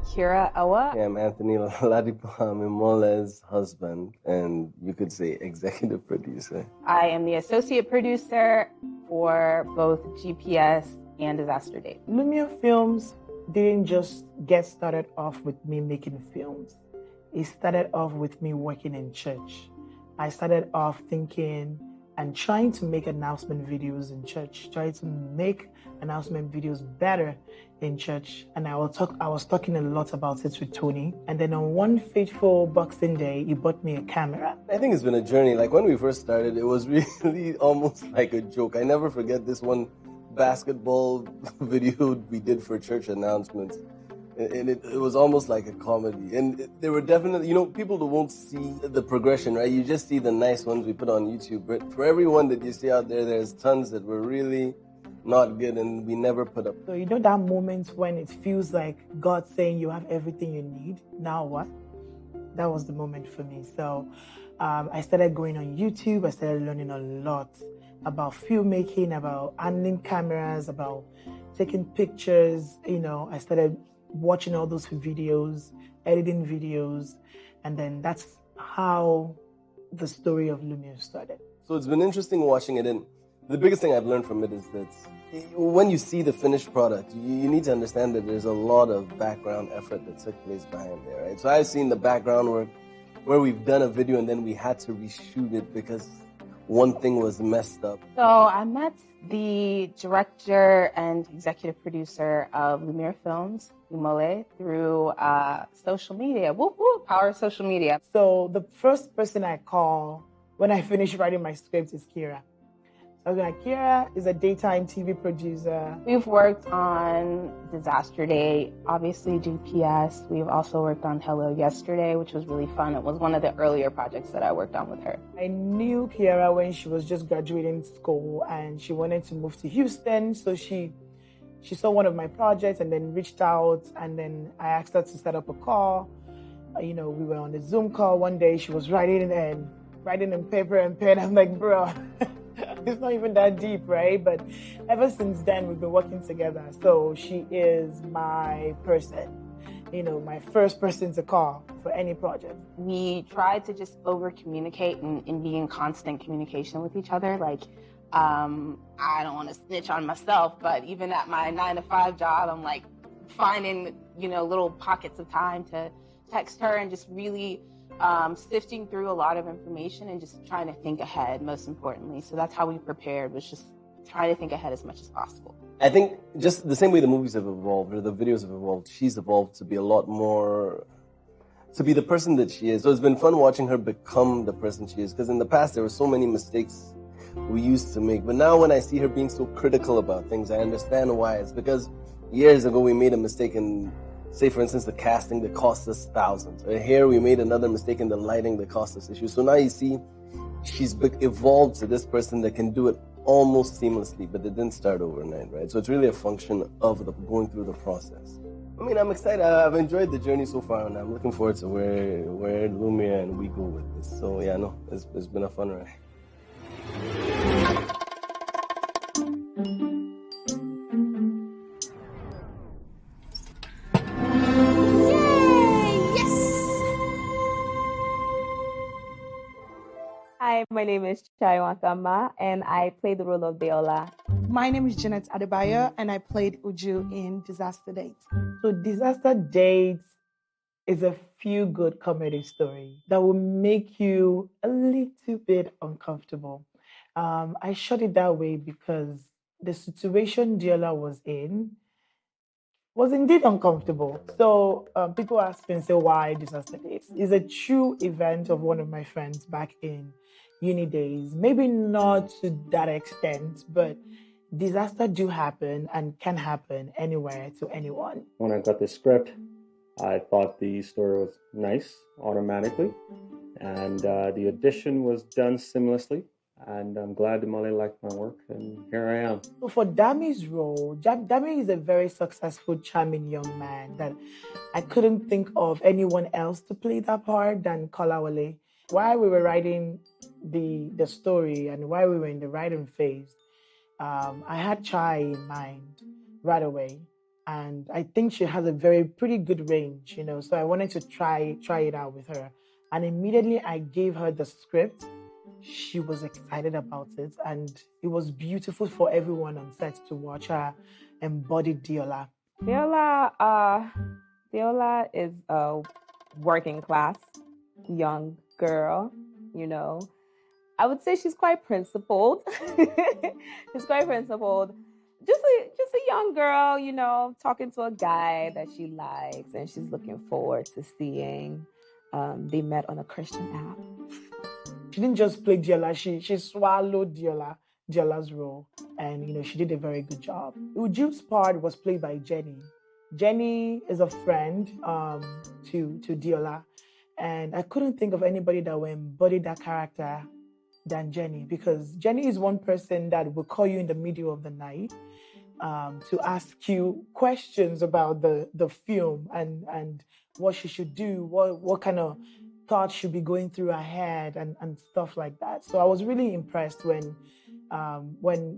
Kira Awa. I'm Anthony Ladipo. I'm Imole's husband, and you could say executive producer. I am the associate producer for both GPS and Disaster Date. Lumia Films didn't just get started off with me making films. It started off with me working in church. I started off thinking and trying to make announcement videos in church, trying to make announcement videos better in church. And I was talking a lot about it with Tony. And then on one fateful Boxing Day, he bought me a camera. I think it's been a journey. Like when we first started, it was really almost like a joke. I never forget this one basketball video we did for church announcements. And it was almost like a comedy. And there were definitely, people that won't see the progression, right? You just see the nice ones we put on YouTube. But for everyone that you see out there, there's tons that were really not good and we never put up. So that moment when it feels like God saying you have everything you need, now what? That was the moment for me. So I started going on YouTube. I started learning a lot about filmmaking, about handling cameras, about taking pictures. I started watching all those videos, editing videos, and then that's how the story of Lumia started. So it's been interesting watching it, and the biggest thing I've learned from it is that when you see the finished product, you need to understand that there's a lot of background effort that took place behind there, right? So I've seen the background work where we've done a video and then we had to reshoot it because one thing was messed up. So I met the director and executive producer of Lumia Films, Imole, through social media. Whoop, whoop, power of social media. So the first person I call when I finish writing my script is Kira. So I was like, Kira is a daytime TV producer. We've worked on Disaster Day, obviously GPS. We've also worked on Hello yesterday, which was really fun. It was one of the earlier projects that I worked on with her. I knew Kira when she was just graduating school and she wanted to move to Houston. So she saw one of my projects and then reached out, and then I asked her to set up a call. We were on the Zoom call one day. She was writing in paper and pen. I'm like, bro, it's not even that deep, right? But ever since then, we've been working together. So she is my person, my first person to call for any project. We try to just over-communicate and be in constant communication with each other. Like, I don't want to snitch on myself, but even at my 9-to-5 job, I'm like finding, little pockets of time to text her and just really sifting through a lot of information and just trying to think ahead, most importantly. So that's how we prepared, was just try to think ahead as much as possible. I think just the same way the movies have evolved or the videos have evolved, she's evolved to be a lot more, to be the person that she is. So it's been fun watching her become the person she is, because in the past there were so many mistakes we used to make. But now when I see her being so critical about things, I understand why. It's because years ago we made a mistake in, say for instance, the casting that cost us thousands. Or here we made another mistake in the lighting that cost us issues. So now you see she's evolved to this person that can do it almost seamlessly, but it didn't start overnight, right? So it's really a function of going through the process. I mean, I'm excited. I've enjoyed the journey so far, and I'm looking forward to where Lumia and we go with this. So yeah, no, it's been a fun ride. Hi, my name is Chai Wakama, and I play the role of Deola. My name is Janet Adebayo, and I played Uju in Disaster Date. So Disaster Date is a feel-good comedy story that will make you a little bit uncomfortable. I shot it that way because the situation Deola was in was indeed uncomfortable. So people ask me and say, why Disaster Date? It's a true event of one of my friends back in uni days. Maybe not to that extent, but disaster do happen and can happen anywhere to anyone. When I got the script, I thought the story was nice automatically, and the audition was done seamlessly. And I'm glad Imole liked my work, and here I am. So for Dami's role, Dami is a very successful, charming young man that I couldn't think of anyone else to play that part than Kolawole. While we were writing the story and while we were in the writing phase, I had Chai in mind right away. and I think she has a very pretty good range, So I wanted to try it out with her, and immediately I gave her the script. She was excited about it, and it was beautiful for everyone on set to watch her embody Deola. Deola is a working class young girl, I would say she's quite principled. She's quite principled. Just a young girl, talking to a guy that she likes and she's looking forward to seeing. They met on a Christian app. She didn't just play Deola, she swallowed Deola's role, and she did a very good job. Uju's part was played by Jenny. Jenny is a friend to Deola, and I couldn't think of anybody that would embody that character than Jenny, because Jenny is one person that will call you in the middle of the night to ask you questions about the film and what she should do, what kind of thoughts should be going through her head and stuff like that. So I was really impressed when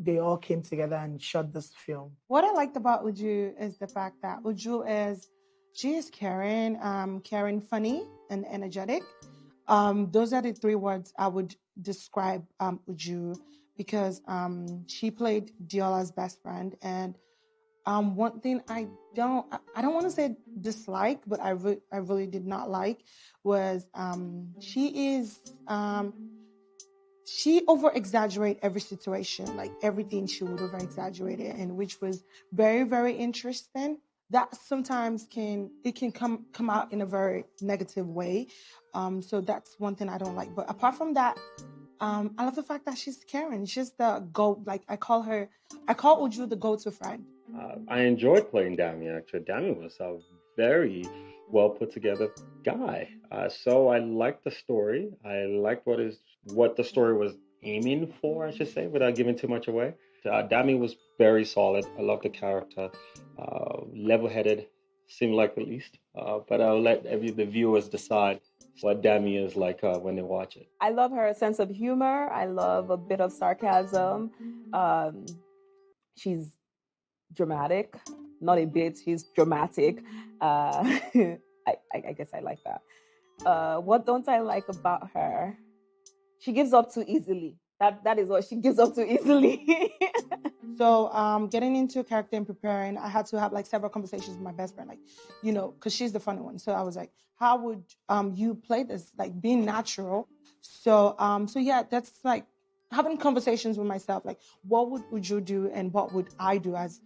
they all came together and shot this film. What I liked about Uju is the fact that she is caring, funny, and energetic. Those are the three words I would describe Uju, because she played Deola's best friend. And one thing I don't want to say dislike, but I really did not like was she over exaggerate every situation, like everything she would over exaggerate it, and which was very, very interesting. That sometimes can come out in a very negative way. So that's one thing I don't like. But apart from that, I love the fact that she's caring. She's the go. Like I call Uju the go-to friend. I enjoyed playing Dami. Actually, Dami was a very well put together guy. So I liked the story. I liked what the story was aiming for, I should say, without giving too much away. Dami was very solid. I loved the character. Level-headed, seemed like at least. But I'll let the viewers decide what Dami is like when they watch it. I love her sense of humor. I love a bit of sarcasm. She's dramatic, not a bit. She's dramatic. I guess I like that. What don't I like about her? She gives up too easily. That is what she gives up too easily. So getting into character and preparing, I had to have like several conversations with my best friend, like, because she's the funny one. So I was like, how would you play this? Like being natural. So yeah, that's like having conversations with myself, like what would Uju do and what would I do as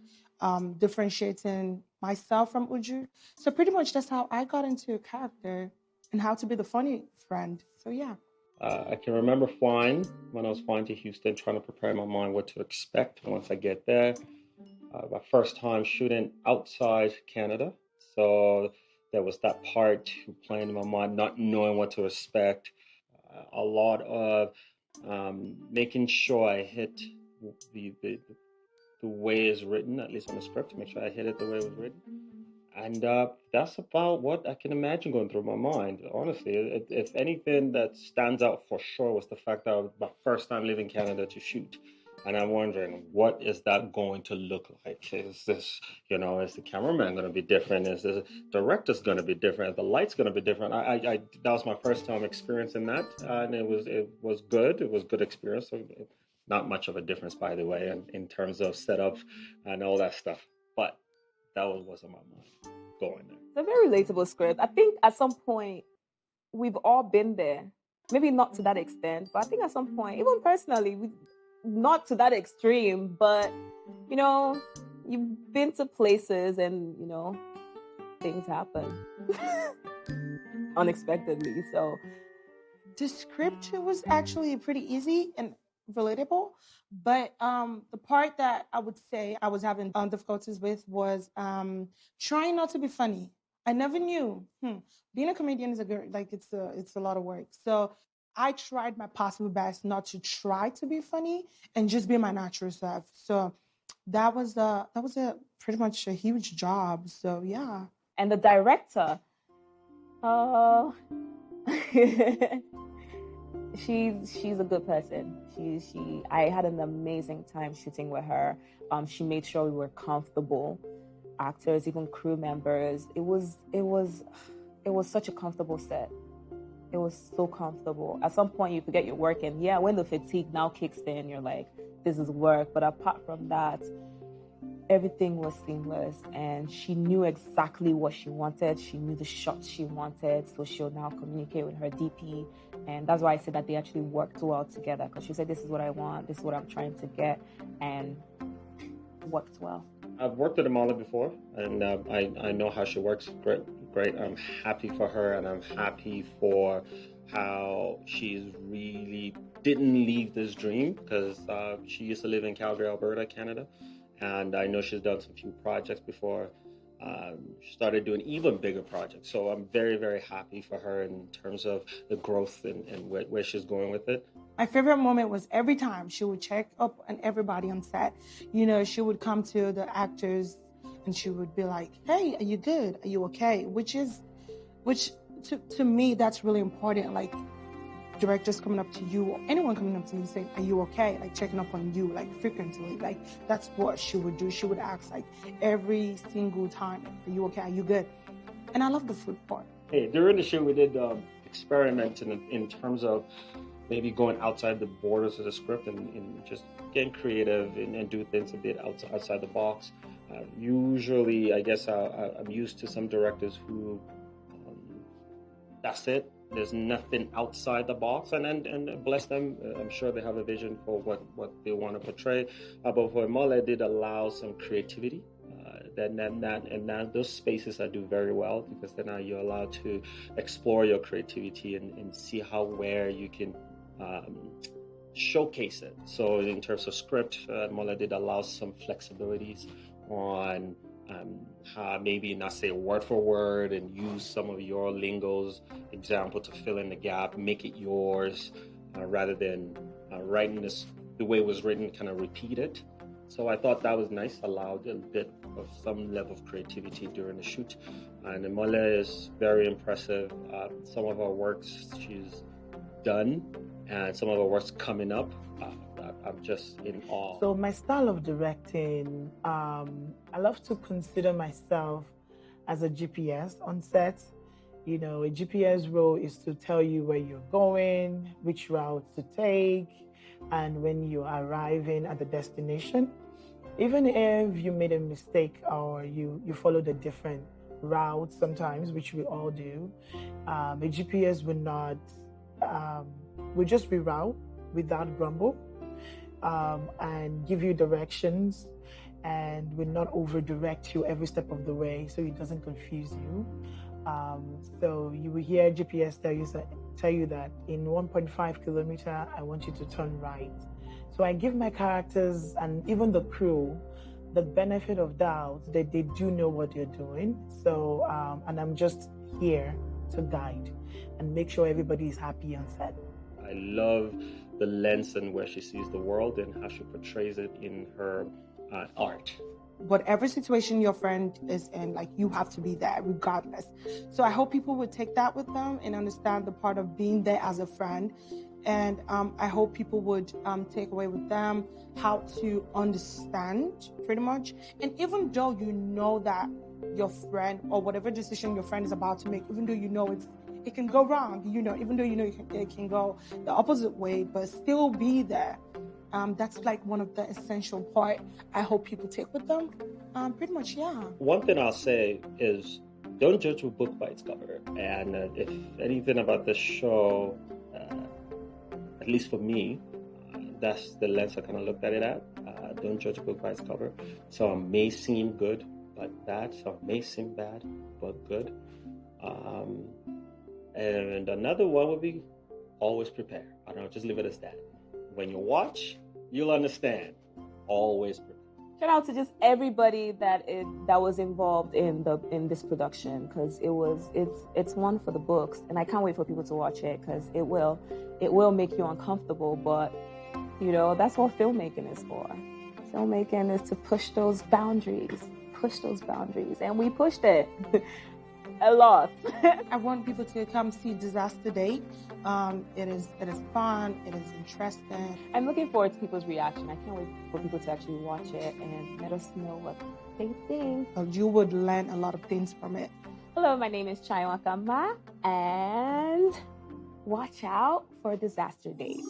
differentiating myself from Uju. So pretty much that's how I got into character and how to be the funny friend. So yeah. I can remember flying when I was flying to Houston, trying to prepare my mind what to expect once I get there. My first time shooting outside Canada, so there was that part playing in my mind, not knowing what to expect. A lot of making sure I hit the way it's written, at least on the script, to make sure I hit it the way it was written. And that's about what I can imagine going through my mind. Honestly, if anything that stands out for sure was the fact that it was my first time leaving Canada to shoot. And I'm wondering, what is that going to look like? Is this, is the cameraman going to be different? Is the director's going to be different? Is the light's going to be different? That was my first time experiencing that. And it was good. It was good experience. So not much of a difference, by the way, in terms of setup and all that stuff. But that was on my mind going there. It's a very relatable script. I think at some point we've all been there. Maybe not to that extent, but I think at some point, even personally, not to that extreme, but you've been to places and things happen unexpectedly. So the script was actually pretty easy and relatable, but the part that I would say I was having difficulties with was trying not to be funny. I never knew being a comedian is it's a lot of work. So I tried my possible best not to try to be funny and just be my natural self. So that was a pretty much a huge job. So yeah. And the director, she's a good person. I had an amazing time shooting with her. She made sure we were comfortable. actors, even crew members. It was such a comfortable set. It was so comfortable. At some point, you forget you're working. Yeah, when the fatigue now kicks in, you're like, this is work. But apart from that, everything was seamless, and she knew exactly what she wanted. She knew the shots she wanted, so she'll now communicate with her DP. And that's why I said that they actually worked well together, because she said, this is what I want, this is what I'm trying to get, and worked well. I've worked with Imole before, and I know how she works. Great. I'm happy for her, and I'm happy for how she's really didn't leave this dream, because she used to live in Calgary, Alberta, Canada, and I know she's done some few projects before. She started doing even bigger projects, so I'm very, very happy for her in terms of the growth and where she's going with it. My favorite moment was every time she would check up on everybody on set. You know, she would come to the actors and she would be like, hey, are you good? Are you okay? Which to me, that's really important. Like, directors coming up to you, or anyone coming up to me saying, are you okay? Like, checking up on you, like, frequently. Like, that's what she would do. She would ask, like, every single time, are you okay? Are you good? And I love the food part. Hey, during the show, we did experiment in terms of maybe going outside the borders of the script and just getting creative and do things a bit outside the box. Usually, I guess I'm used to some directors who, that's it. There's nothing outside the box, and bless them. I'm sure they have a vision for what they want to portray. But for Imole, did allow some creativity. And those spaces I do very well, because then you're allowed to explore your creativity and see where you can showcase it. So in terms of script, Imole did allow some flexibilities on how maybe not say word for word and use some of your lingo's example to fill in the gap, make it yours, rather than writing this the way it was written, kind of repeat it. So I thought that was nice, allowed a bit of some level of creativity during the shoot. And Imole is very impressive. Some of her works she's done, and some of her works coming up. I'm just in awe. So my style of directing, I love to consider myself as a GPS on set. You know, a GPS role is to tell you where you're going, which route to take, and when you're arriving at the destination. Even if you made a mistake or you followed a different route sometimes, which we all do, a GPS will not, will just reroute without grumble. And give you directions, and will not over direct you every step of the way, so it doesn't confuse you. So you will hear GPS tell you that in 1.5 kilometer, I want you to turn right. So I give my characters and even the crew the benefit of doubt that they do know what they're doing. So, and I'm just here to guide and make sure everybody is happy on set. I love the lens and where she sees the world and how she portrays it in her art. Whatever situation your friend is in, like, you have to be there regardless. So I hope people would take that with them and understand the part of being there as a friend. And I hope people would take away with them how to understand, pretty much. And even though you know that your friend, or whatever decision your friend is about to make, even though you know it can go wrong, you know, even though you know it can go the opposite way, but still be there. That's like one of the essential part I hope people take with them. Pretty much, yeah. One thing I'll say is, don't judge a book by its cover. And if anything about this show, at least for me, that's the lens I kind of looked at it at. Don't judge a book by its cover. Some may seem good, but bad. Some may seem bad, but good. And another one would be always prepare. I don't know, just leave it as that. When you watch, you'll understand. Always prepare. Shout out to just everybody that was involved in this production, because it's one for the books, and I can't wait for people to watch it, because it will make you uncomfortable, but you know, that's what filmmaking is for. Filmmaking is to push those boundaries, and we pushed it. a lot. I want people to come see Disaster Date. It is fun. It is interesting. I'm looking forward to people's reaction. I can't wait for people to actually watch it and let us know what they think. You would learn a lot of things from it. Hello, my name is Chaiwa Kamba, and watch out for Disaster Date.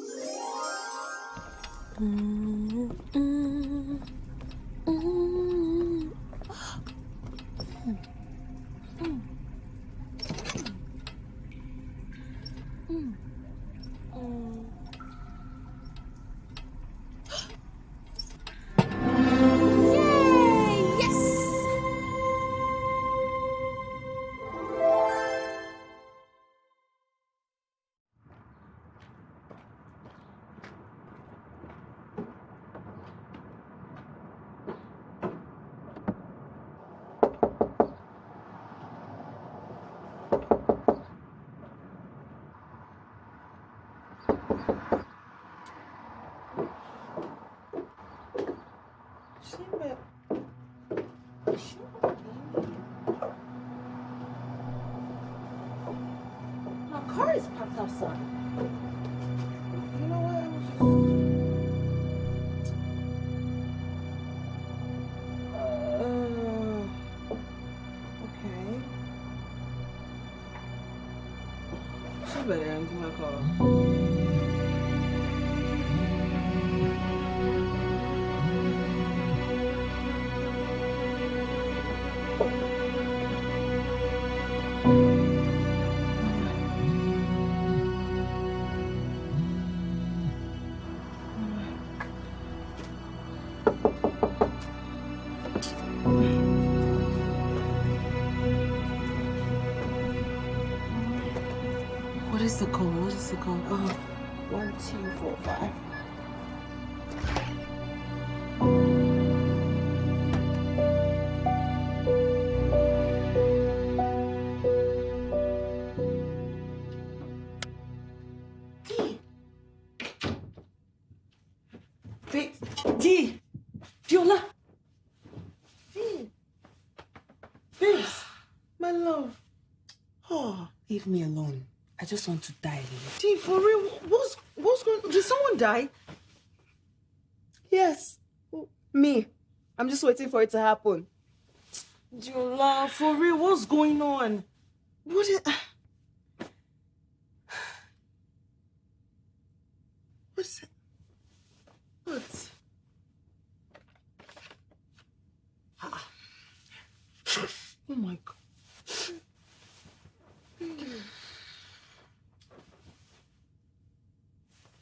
My car is parked outside. You know what? Okay. She better empty my car. What is the code? What is the code? Oh, 1245. D. Deola. D. Babes, my love. Oh, leave me alone. I just want to die. D, for real? What's going on? Did someone die? Yes. Me. I'm just waiting for it to happen. Deola, for real, what's going on? What is... What's it? What? Oh my God.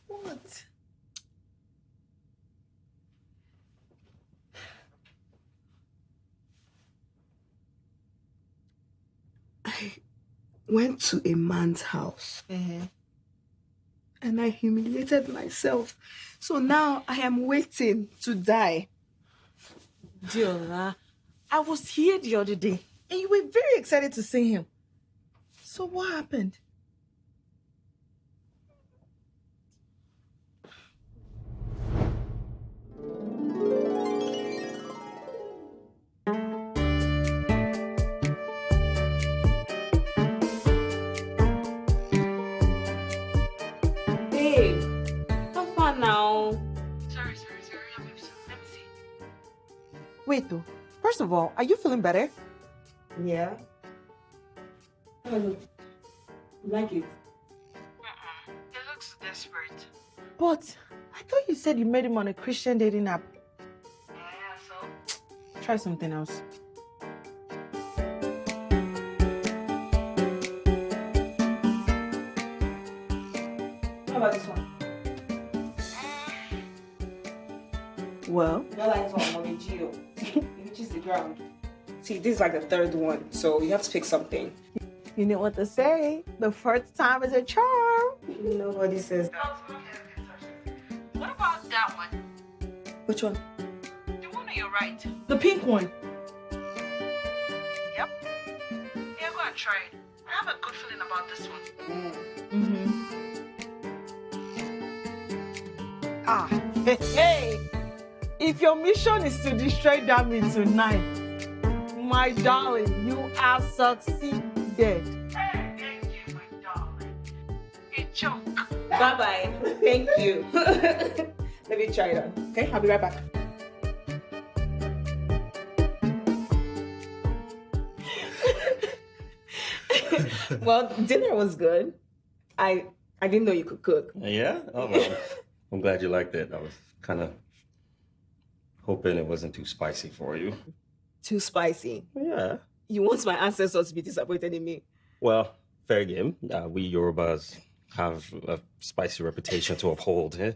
What? I went to a man's house and I humiliated myself. So now I am waiting to die. Deola, I was here the other day and you were very excited to see him. So what happened? Babe, have fun now. Sorry. Let me see. Wait, though. First of all, are you feeling better? Yeah. Oh, look. You like it? It looks desperate. But I thought you said you met him on a Christian dating app. Yeah, so. Try something else. How about this one? Well, You like this one, Mommy Gio. Which is the ground. See, this is like the third one, so you have to pick something. you know what to say. The first time is a charm. Nobody says that. What about that one? Which one? The one on your right. The pink one. Yep. Yeah, go and try it. I have a good feeling about this one. Hey. If your mission is to destroy Dami tonight, my darling, you have succeeded. dead. Bye-bye. Thank you. Let me try it on. Okay, I'll be right back. Well, dinner was good. I didn't know you could cook. Yeah? Oh, well, I'm glad you liked it. I was kind of hoping it wasn't too spicy for you. Too spicy. Yeah. You want my ancestors to be disappointed in me? Well, fair game. We Yorubas have a spicy reputation to uphold. Eh?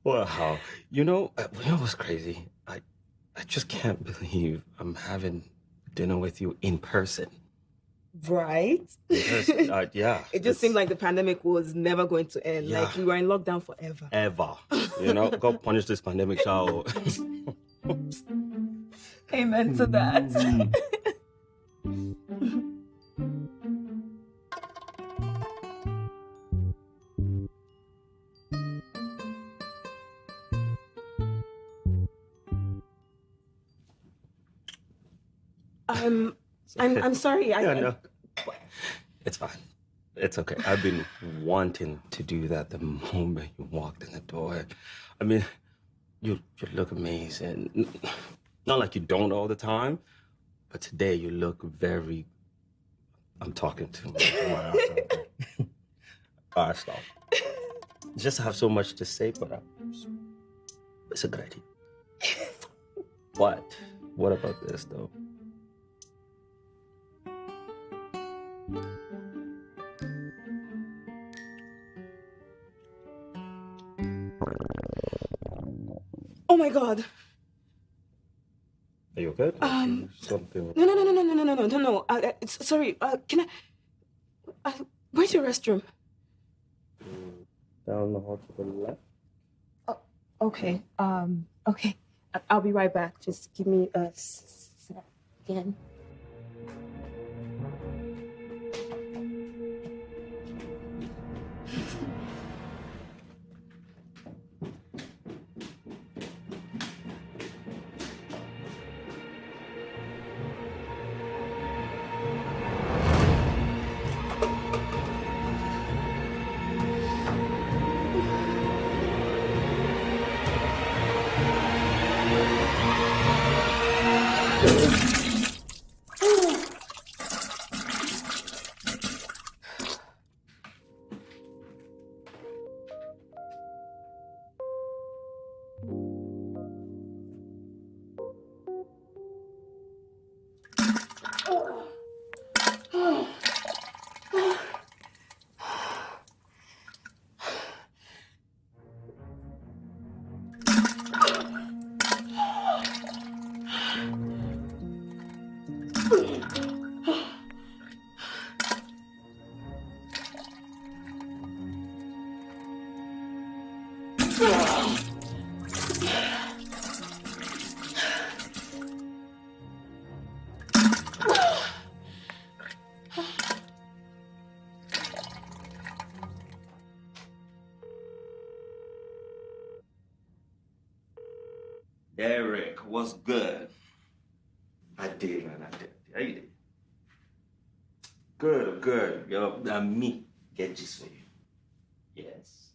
Wow. You know what's crazy? I just can't believe I'm having dinner with you in person. Right? In person. Yeah. It just seemed like the pandemic was never going to end. Yeah. Like we were in lockdown forever. Ever. You know, God punish this pandemic, shall. Amen to that. I'm sorry. No. It's fine. It's okay. I've been wanting to do that the moment you walked in the door. I mean, you look amazing. Not like you don't all the time, but today you look very... I'm talking too much. All right, stop. Just have so much to say, but it's a good idea. What about this, though? Oh my God. Are you okay? Something. No. Sorry. Can I? Where's your restroom? Down the hall to the left. Okay. Okay. I'll be right back. Just give me a second. Derek, what's good? I did, man. I did. Yeah, you did. Good. Yo, me get this for you. Yes.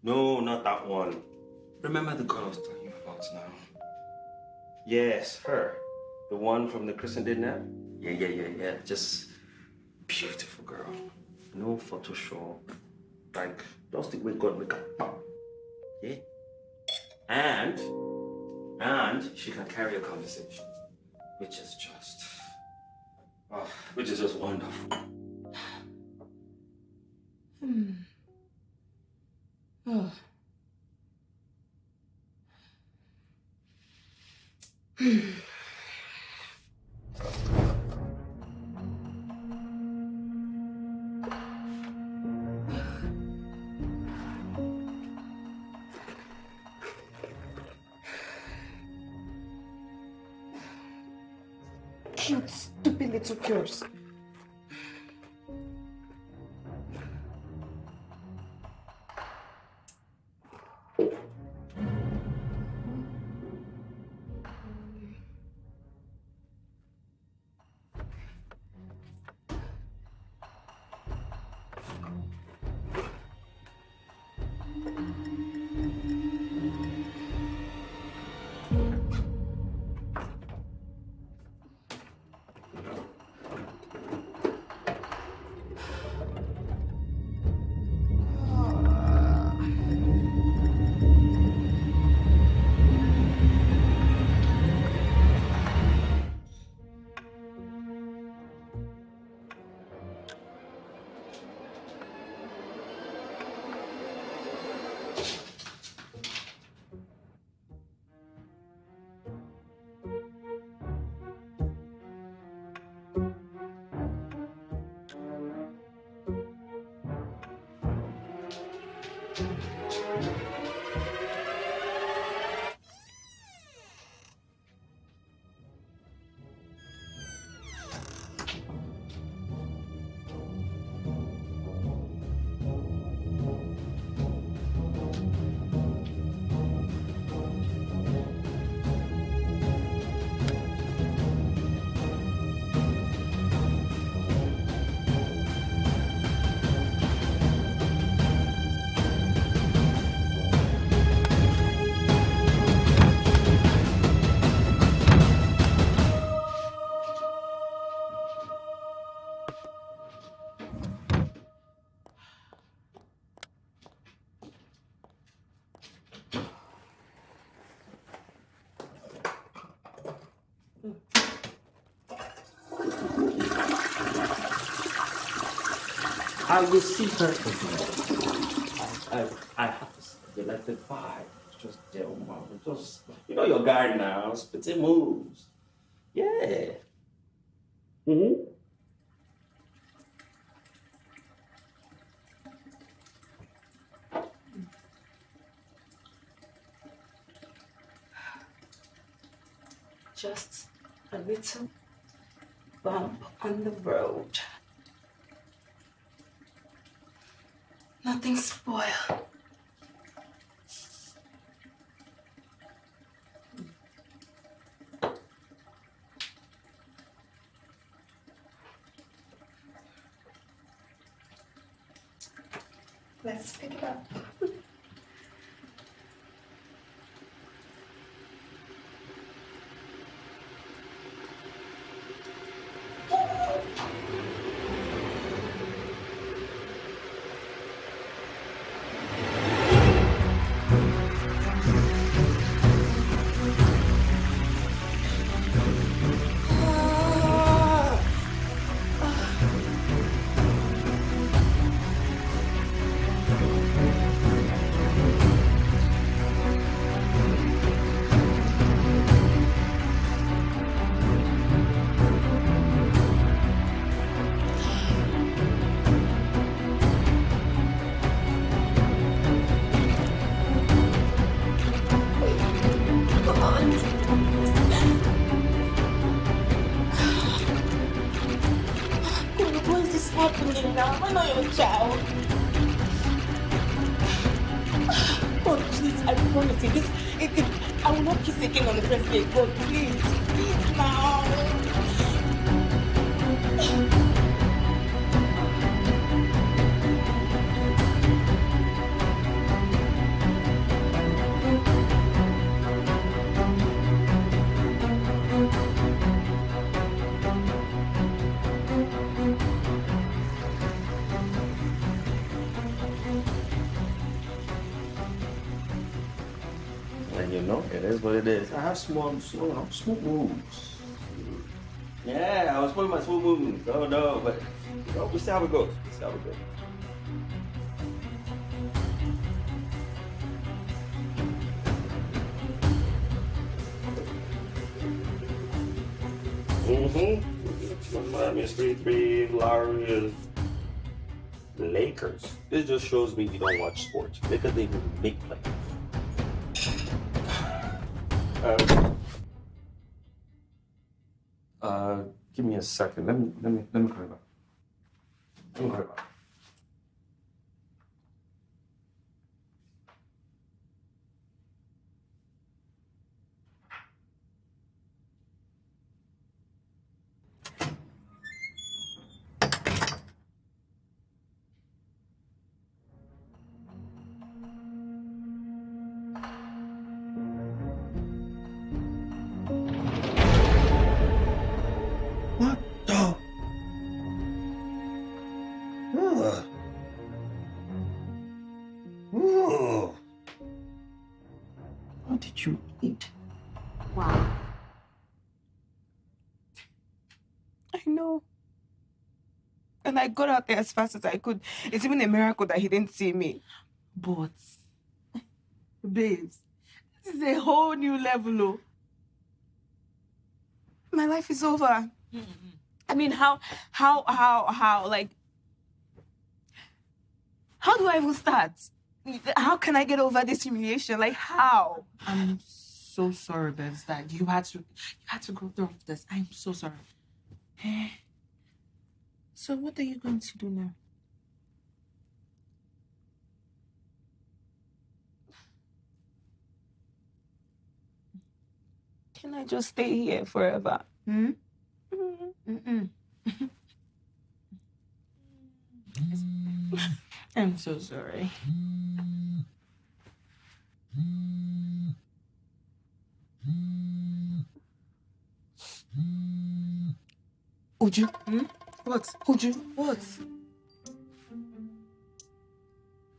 No, not that one. Remember the girl I was telling you about now? Yes, her. The one from the Christian dinner? Yeah. Just beautiful girl. No Photoshop. Like, just the way God make her. Yeah. And she can carry a conversation, which is just wonderful. Oh. Cute, stupid little girls. I will see her again. I have to let it vibe. Just Deola. Just your guy now. Spitting moves. Yeah. Mm-hmm. Just a little bump on the road. Nothing spoiled. Let's pick it up. happening now? I know your child. God, please, I promise you, I will not kiss again on the first day. God, please, please now. And it is what it is. I have small moves. Yeah, I was pulling my small moves. Oh no, but we'll see how it goes. We'll see how it goes. Miami 3-3, Larry Lakers. This just shows me you don't watch sports. Because they make plays. Give me a second. Let me call you back. Let me call you back. What the? What did you eat? Wow. I know. And I got out there as fast as I could. It's even a miracle that he didn't see me. But, babes, this is a whole new level, oh. My life is over. I mean, how, like, how do I even start? How can I get over this humiliation? Like, how? I'm so sorry, Babs, that you had to go through all of this. I'm so sorry. So what are you going to do now? Can I just stay here forever? Hmm? Mm-mm. I'm so sorry. Uju? What? Uju? What?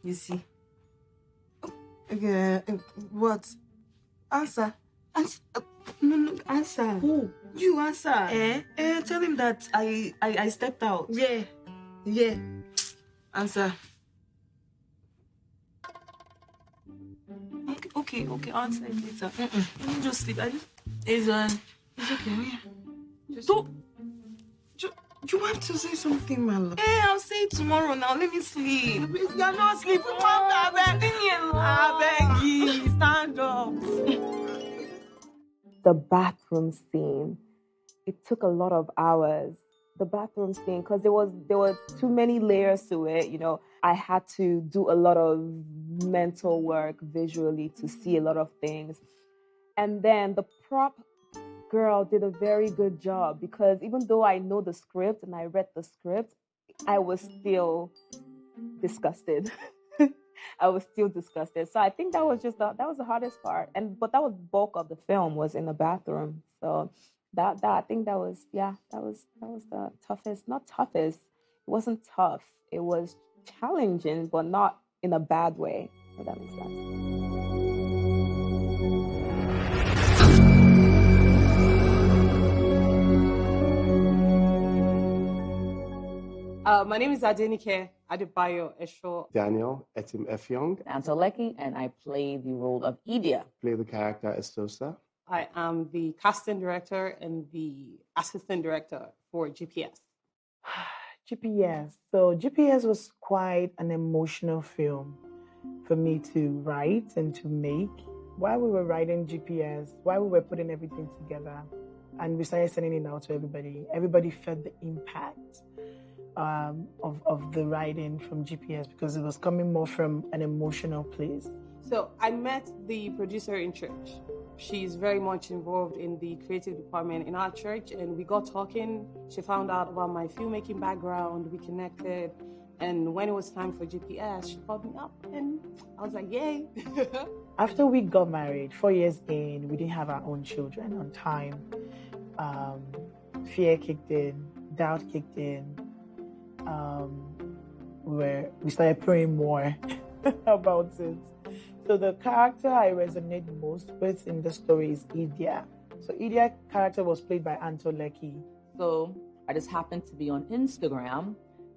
You see? Yeah, what? Answer. No, answer. Who? You answer. Tell him that I stepped out. Yeah. Answer. Okay, answer it later. Let me just sleep. It's okay. You have to say something, my love. I'll say it tomorrow now. Let me sleep. You're not sleeping. I Leave me alone. beg you. Stand up. The bathroom scene. It took a lot of hours. The bathroom scene, because there were too many layers to it. You know, I had to do a lot of mental work visually to see a lot of things. And then the prop girl did a very good job, because even though I know the script and I read the script, I was still disgusted. I was still disgusted. So I think that was the hardest part. But that was bulk of the film was in the bathroom. So that I think that was the toughest. Not toughest. It wasn't tough. It was challenging, but not in a bad way. If that makes sense. My name is Adenike Adebayo Esho. Daniel, Etim Effiong. Antoleki, and I play the role of Idia. Play the character Estosa. I am the casting director and the assistant director for GPS. GPS. So GPS was quite an emotional film for me to write and to make. While we were writing GPS, while we were putting everything together, and we started sending it out to everybody felt the impact of the writing from GPS, because it was coming more from an emotional place. So I met the producer in church. She's very much involved in the creative department in our church, and we got talking. She found out about my filmmaking background. We connected, and when it was time for GPS, she called me up, and I was like, yay. After we got married, 4 years in, we didn't have our own children on time. Fear kicked in, doubt kicked in. We started praying more about it. So the character I resonate most with in the story is Idia. So Idia's character was played by Antoleki. So I just happened to be on Instagram,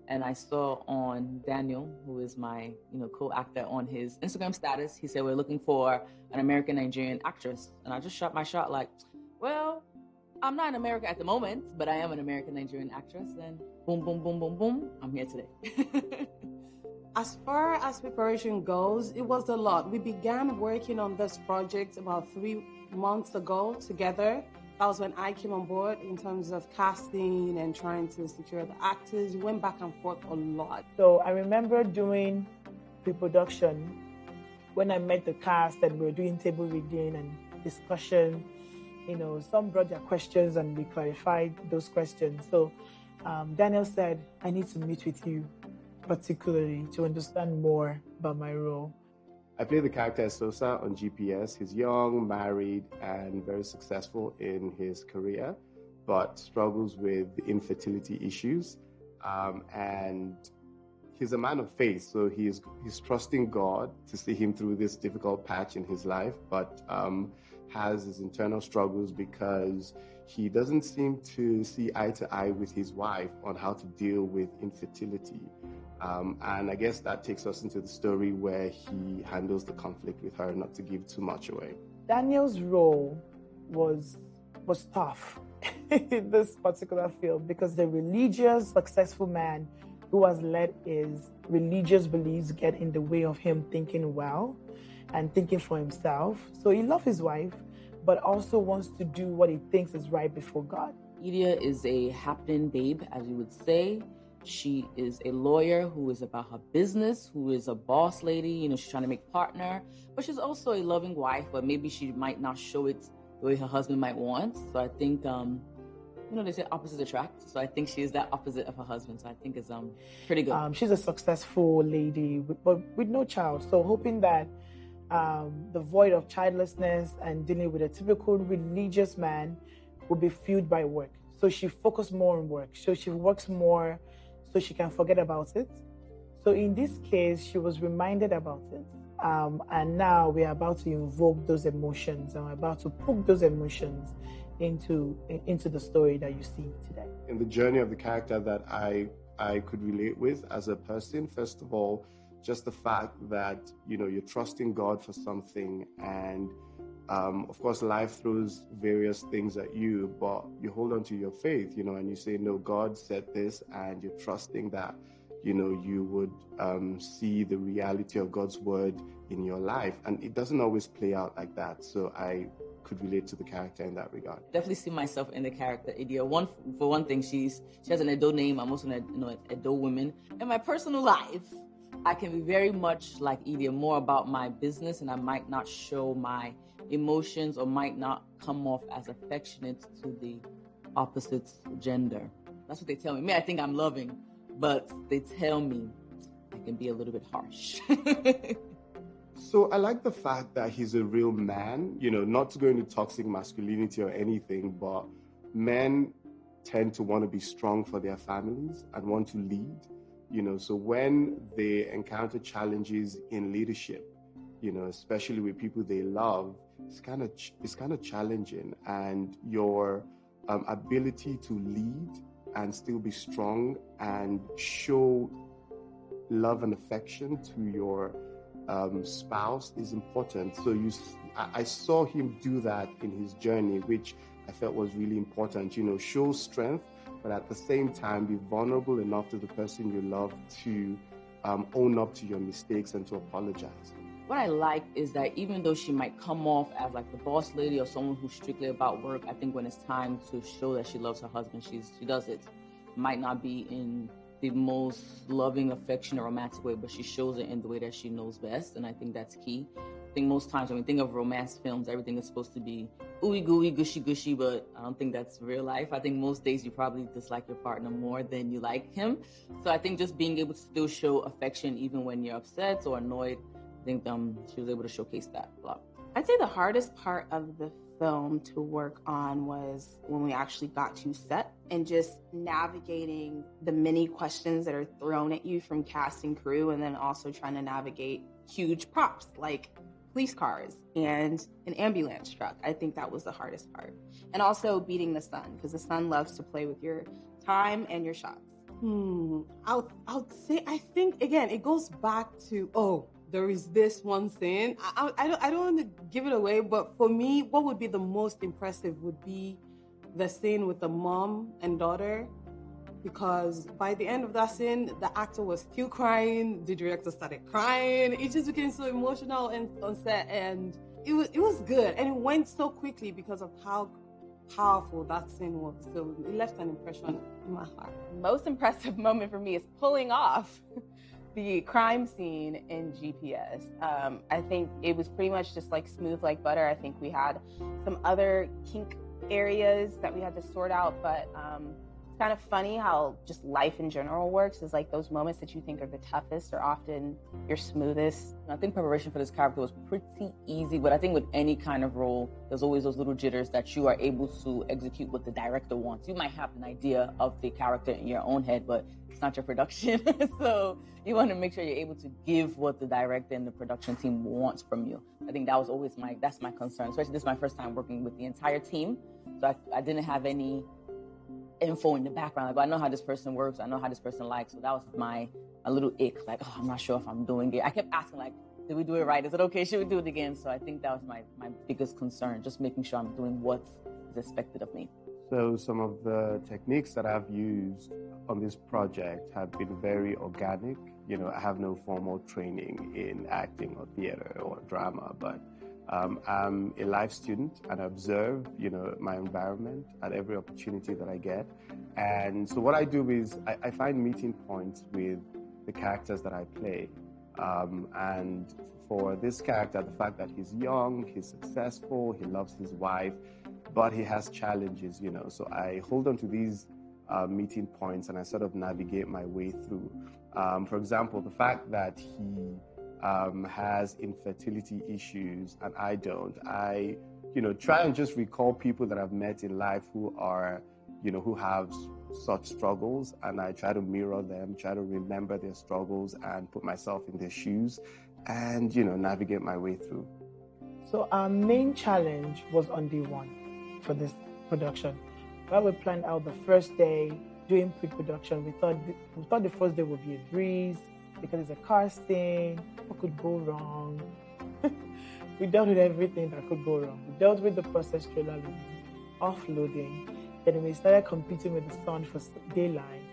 and I saw on Daniel, who is my co-actor, on his Instagram status, he said, we're looking for an American Nigerian actress. And I just shot my shot like, well, I'm not in America at the moment, but I am an American Nigerian actress. And boom, boom, boom, boom, boom, I'm here today. As far as preparation goes, it was a lot. We began working on this project about 3 months ago together. That was when I came on board in terms of casting and trying to secure the actors. We went back and forth a lot. So I remember doing pre-production when I met the cast and we were doing table reading and discussion. Some brought their questions and we clarified those questions. So Daniel said, I need to meet with you particularly to understand more about my role. I play the character Sosa on GPS. He's young, married, and very successful in his career, but struggles with infertility issues. And he's a man of faith, so he's trusting God to see him through this difficult patch in his life, but has his internal struggles because he doesn't seem to see eye to eye with his wife on how to deal with infertility. And I guess that takes us into the story where he handles the conflict with her, not to give too much away. Daniel's role was tough in this particular film because the religious, successful man who has led his religious beliefs get in the way of him thinking well and thinking for himself. So he loves his wife, but also wants to do what he thinks is right before God. Idia is a happening babe, as you would say. She is a lawyer who is about her business, who is a boss lady. She's trying to make partner, but she's also a loving wife, but maybe she might not show it the way her husband might want. So I think, they say opposites attract. So I think she is that opposite of her husband. So I think it's pretty good. She's a successful lady, but with no child. So hoping that the void of childlessness and dealing with a typical religious man will be filled by work. So she focused more on work. So she works more so she can forget about it. So in this case, she was reminded about it. And now we're about to invoke those emotions, and we're about to poke those emotions into the story that you see today. In the journey of the character that I could relate with as a person, first of all, just the fact that, you're trusting God for something, and of course, life throws various things at you, but you hold on to your faith, and you say, no, God said this, and you're trusting that, you would see the reality of God's word in your life. And it doesn't always play out like that. So I could relate to the character in that regard. Definitely see myself in the character, Idia. For one thing, she has an Edo name. I'm also an Edo woman. In my personal life, I can be very much like Idia, more about my business, and I might not show my emotions or might not come off as affectionate to the opposite gender. That's what they tell me. Me, I think I'm loving, but they tell me I can be a little bit harsh. So I like the fact that he's a real man, not to go into toxic masculinity or anything, but men tend to want to be strong for their families and want to lead, so when they encounter challenges in leadership, especially with people they love, it's kind of challenging, and your ability to lead and still be strong and show love and affection to your spouse is important. So I saw him do that in his journey, which I felt was really important. Show strength, but at the same time be vulnerable enough to the person you love to own up to your mistakes and to apologize. What I like is that even though she might come off as like the boss lady or someone who's strictly about work, I think when it's time to show that she loves her husband, she does it. Might not be in the most loving, affectionate, romantic way, but she shows it in the way that she knows best, and I think that's key. I think most times when we think of romance films, everything is supposed to be ooey gooey, gushy gushy, but I don't think that's real life. I think most days you probably dislike your partner more than you like him. So I think just being able to still show affection even when you're upset or annoyed, I think she was able to showcase that a lot. I'd say the hardest part of the film to work on was when we actually got to set and just navigating the many questions that are thrown at you from cast and crew, and then also trying to navigate huge props like police cars and an ambulance truck. I think that was the hardest part. And also beating the sun, because the sun loves to play with your time and your shots. I'll say, I think, again, it goes back to, there is this one scene. I don't want to give it away, but for me, what would be the most impressive would be the scene with the mom and daughter, because by the end of that scene, the actor was still crying, the director started crying. It just became so emotional and on set, and it was good, and it went so quickly because of how powerful that scene was. So it left an impression in my heart. Most impressive moment for me is pulling off the crime scene in GPS. I think it was pretty much just like smooth like butter. I think we had some other kink areas that we had to sort out, but it's kind of funny how just life in general works, is like those moments that you think are the toughest are often your smoothest. I think preparation for this character was pretty easy, but I think with any kind of role, there's always those little jitters that you are able to execute what the director wants. You might have an idea of the character in your own head, but it's not your production. So you want to make sure you're able to give what the director and the production team wants from you. I think that was always that's my concern, especially this is my first time working with the entire team. So I didn't have any info in the background. Like, I know how this person works. I know how this person likes. So that was a little ick. Like, I'm not sure if I'm doing it. I kept asking, like, did we do it right? Is it okay? Should we do it again? So I think that was my biggest concern, just making sure I'm doing what is expected of me. So some of the techniques that I've used on this project have been very organic. I have no formal training in acting or theater or drama, but I'm a life student and I observe, my environment at every opportunity that I get. And so what I do is I find meeting points with the characters that I play. And for this character, the fact that he's young, he's successful, he loves his wife, but he has challenges, So I hold on to these meeting points and I sort of navigate my way through. For example, the fact that he has infertility issues and I don't. I, try and just recall people that I've met in life who are, who have such struggles, and I try to mirror them, try to remember their struggles and put myself in their shoes and, navigate my way through. So our main challenge was on day one for this production. While we planned out the first day doing pre-production, we thought the first day would be a breeze because it's a casting. What could go wrong? We dealt with everything that could go wrong. We dealt with the process trailer offloading. Then we started competing with the sun for daylight.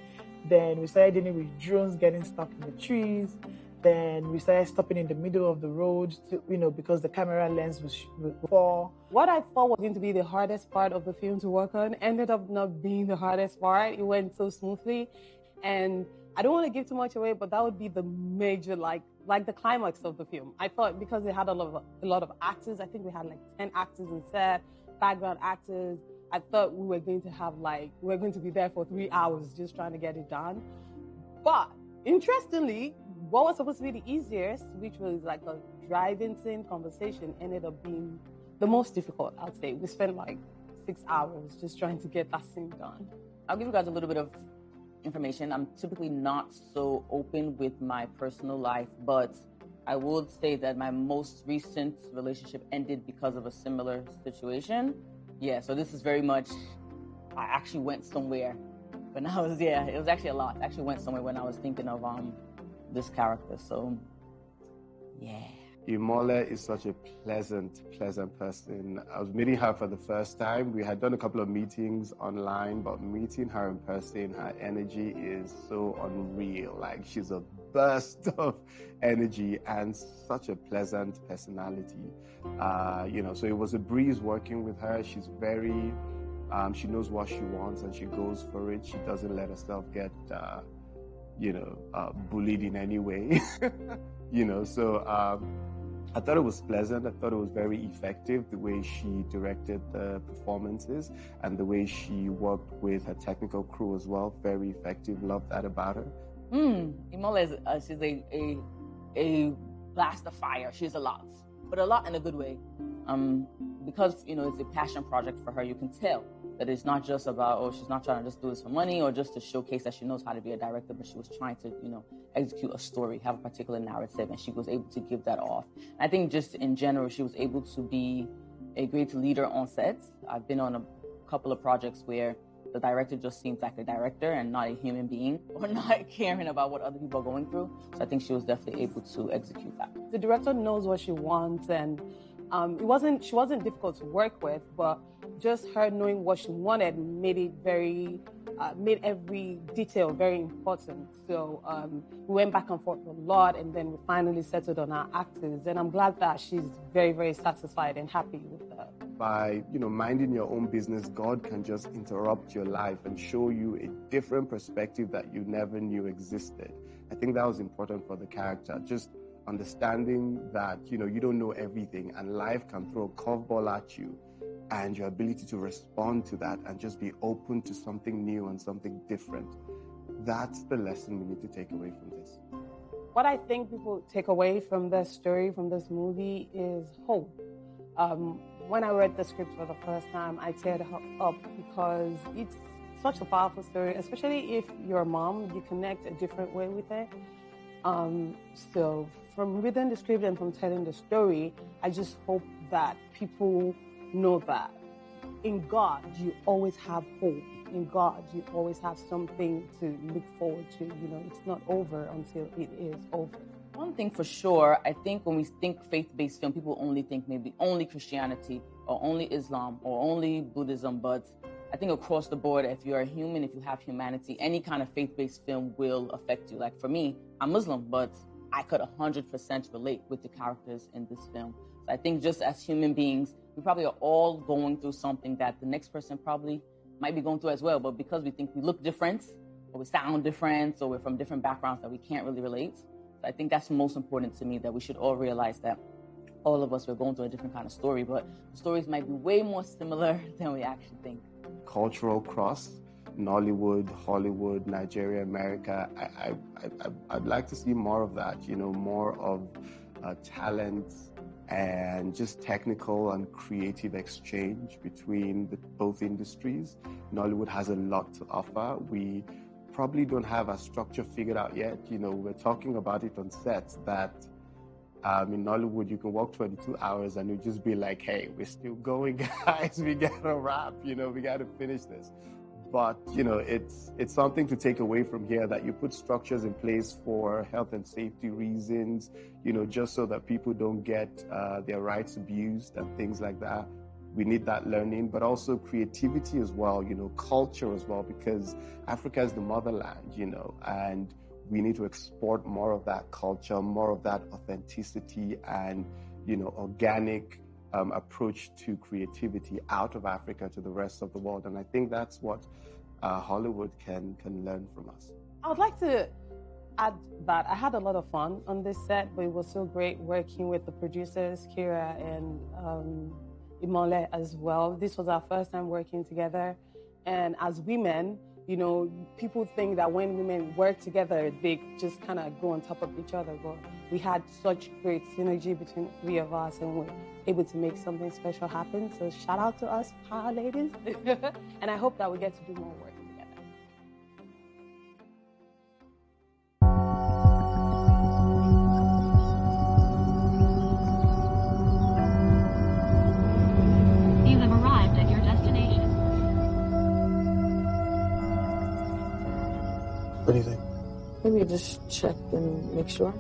Then we started dealing with drones getting stuck in the trees. Then we started stopping in the middle of the road to, because the camera lens would fall. What I thought was going to be the hardest part of the film to work on ended up not being the hardest part. It went so smoothly. And I don't want to give too much away, but that would be the major, like the climax of the film. I thought because they had a lot of actors, I think we had like 10 actors in set, background actors. I thought we were going to have we were going to be there for 3 hours just trying to get it done. But interestingly, what was supposed to be the easiest, which was like a drive-in scene conversation, ended up being the most difficult, I'd say. We spent like 6 hours just trying to get that scene done. I'll give you guys a little bit of information. I'm typically not so open with my personal life, but I would say that my most recent relationship ended because of a similar situation. Yeah, so this is very much, I actually went somewhere when I was, it was actually a lot. I actually went somewhere when I was thinking of this character, so yeah. Imole is such a pleasant person. I was meeting her for the first time. We had done a couple of meetings online, but meeting her in person, her energy is so unreal. Like, she's a burst of energy and such a pleasant personality. So it was a breeze working with her. She's very, she knows what she wants and she goes for it. She doesn't let herself get, bullied in any way. I thought it was pleasant. I thought it was very effective, the way she directed the performances and the way she worked with her technical crew as well. Very effective. Love that about her. Imole is she's a blast of fire. She's a lot, but a lot in a good way. Because it's a passion project for her. You can tell that it's not just about, she's not trying to just do this for money or just to showcase that she knows how to be a director, but she was trying to, execute a story, have a particular narrative, and she was able to give that off. I think just in general, she was able to be a great leader on sets. I've been on a couple of projects where the director just seems like a director and not a human being or not caring about what other people are going through. So I think she was definitely able to execute that. The director knows what she wants, and she wasn't difficult to work with, but just her knowing what she wanted made every detail very important. So we went back and forth a lot, and then we finally settled on our actors. And I'm glad that she's very, very satisfied and happy with that. By, minding your own business, God can just interrupt your life and show you a different perspective that you never knew existed. I think that was important for the character. Just understanding that, you don't know everything and life can throw a curveball at you, and your ability to respond to that and just be open to something new and something different. That's the lesson we need to take away from this. What I think people take away from this story, from this movie, is hope. When I read the script for the first time, I teared up because it's such a powerful story, especially if you're a mom, you connect a different way with it. So from reading the script and from telling the story, I just hope that people know that in God, you always have hope. In God, you always have something to look forward to. It's not over until it is over. One thing for sure, I think when we think faith-based film, people only think maybe only Christianity or only Islam or only Buddhism, but I think across the board, if you're a human, if you have humanity, any kind of faith-based film will affect you. Like for me, I'm Muslim, but I could 100% relate with the characters in this film. So I think just as human beings, we probably are all going through something that the next person probably might be going through as well. But because we think we look different, or we sound different, or we're from different backgrounds, that we can't really relate. So I think that's most important to me, that we should all realize that all of us are going through a different kind of story, but the stories might be way more similar than we actually think. Cultural cross, Nollywood, Hollywood, Nigeria, America. I'd like to see more of that, more of talent and just technical and creative exchange between both industries. Nollywood has a lot to offer. We probably don't have a structure figured out yet. We're talking about it on set that in Nollywood, you can work 22 hours and you'll just be like, hey, we're still going, guys. We got to wrap, we got to finish this. But, it's something to take away from here, that you put structures in place for health and safety reasons, just so that people don't get their rights abused and things like that. We need that learning, but also creativity as well, culture as well, because Africa is the motherland, and we need to export more of that culture, more of that authenticity and, organic approach to creativity out of Africa to the rest of the world. And I think that's what Hollywood can learn from us. I would like to add that I had a lot of fun on this set, but it was so great working with the producers, Kira and Imole as well. This was our first time working together. And as women, people think that when women work together, they just kind of go on top of each other. But we had such great synergy between the three of us, and we're able to make something special happen. So shout out to us, power ladies. And I hope that we get to do more work together. You have arrived at your destination. What do you think? Maybe just check and make sure.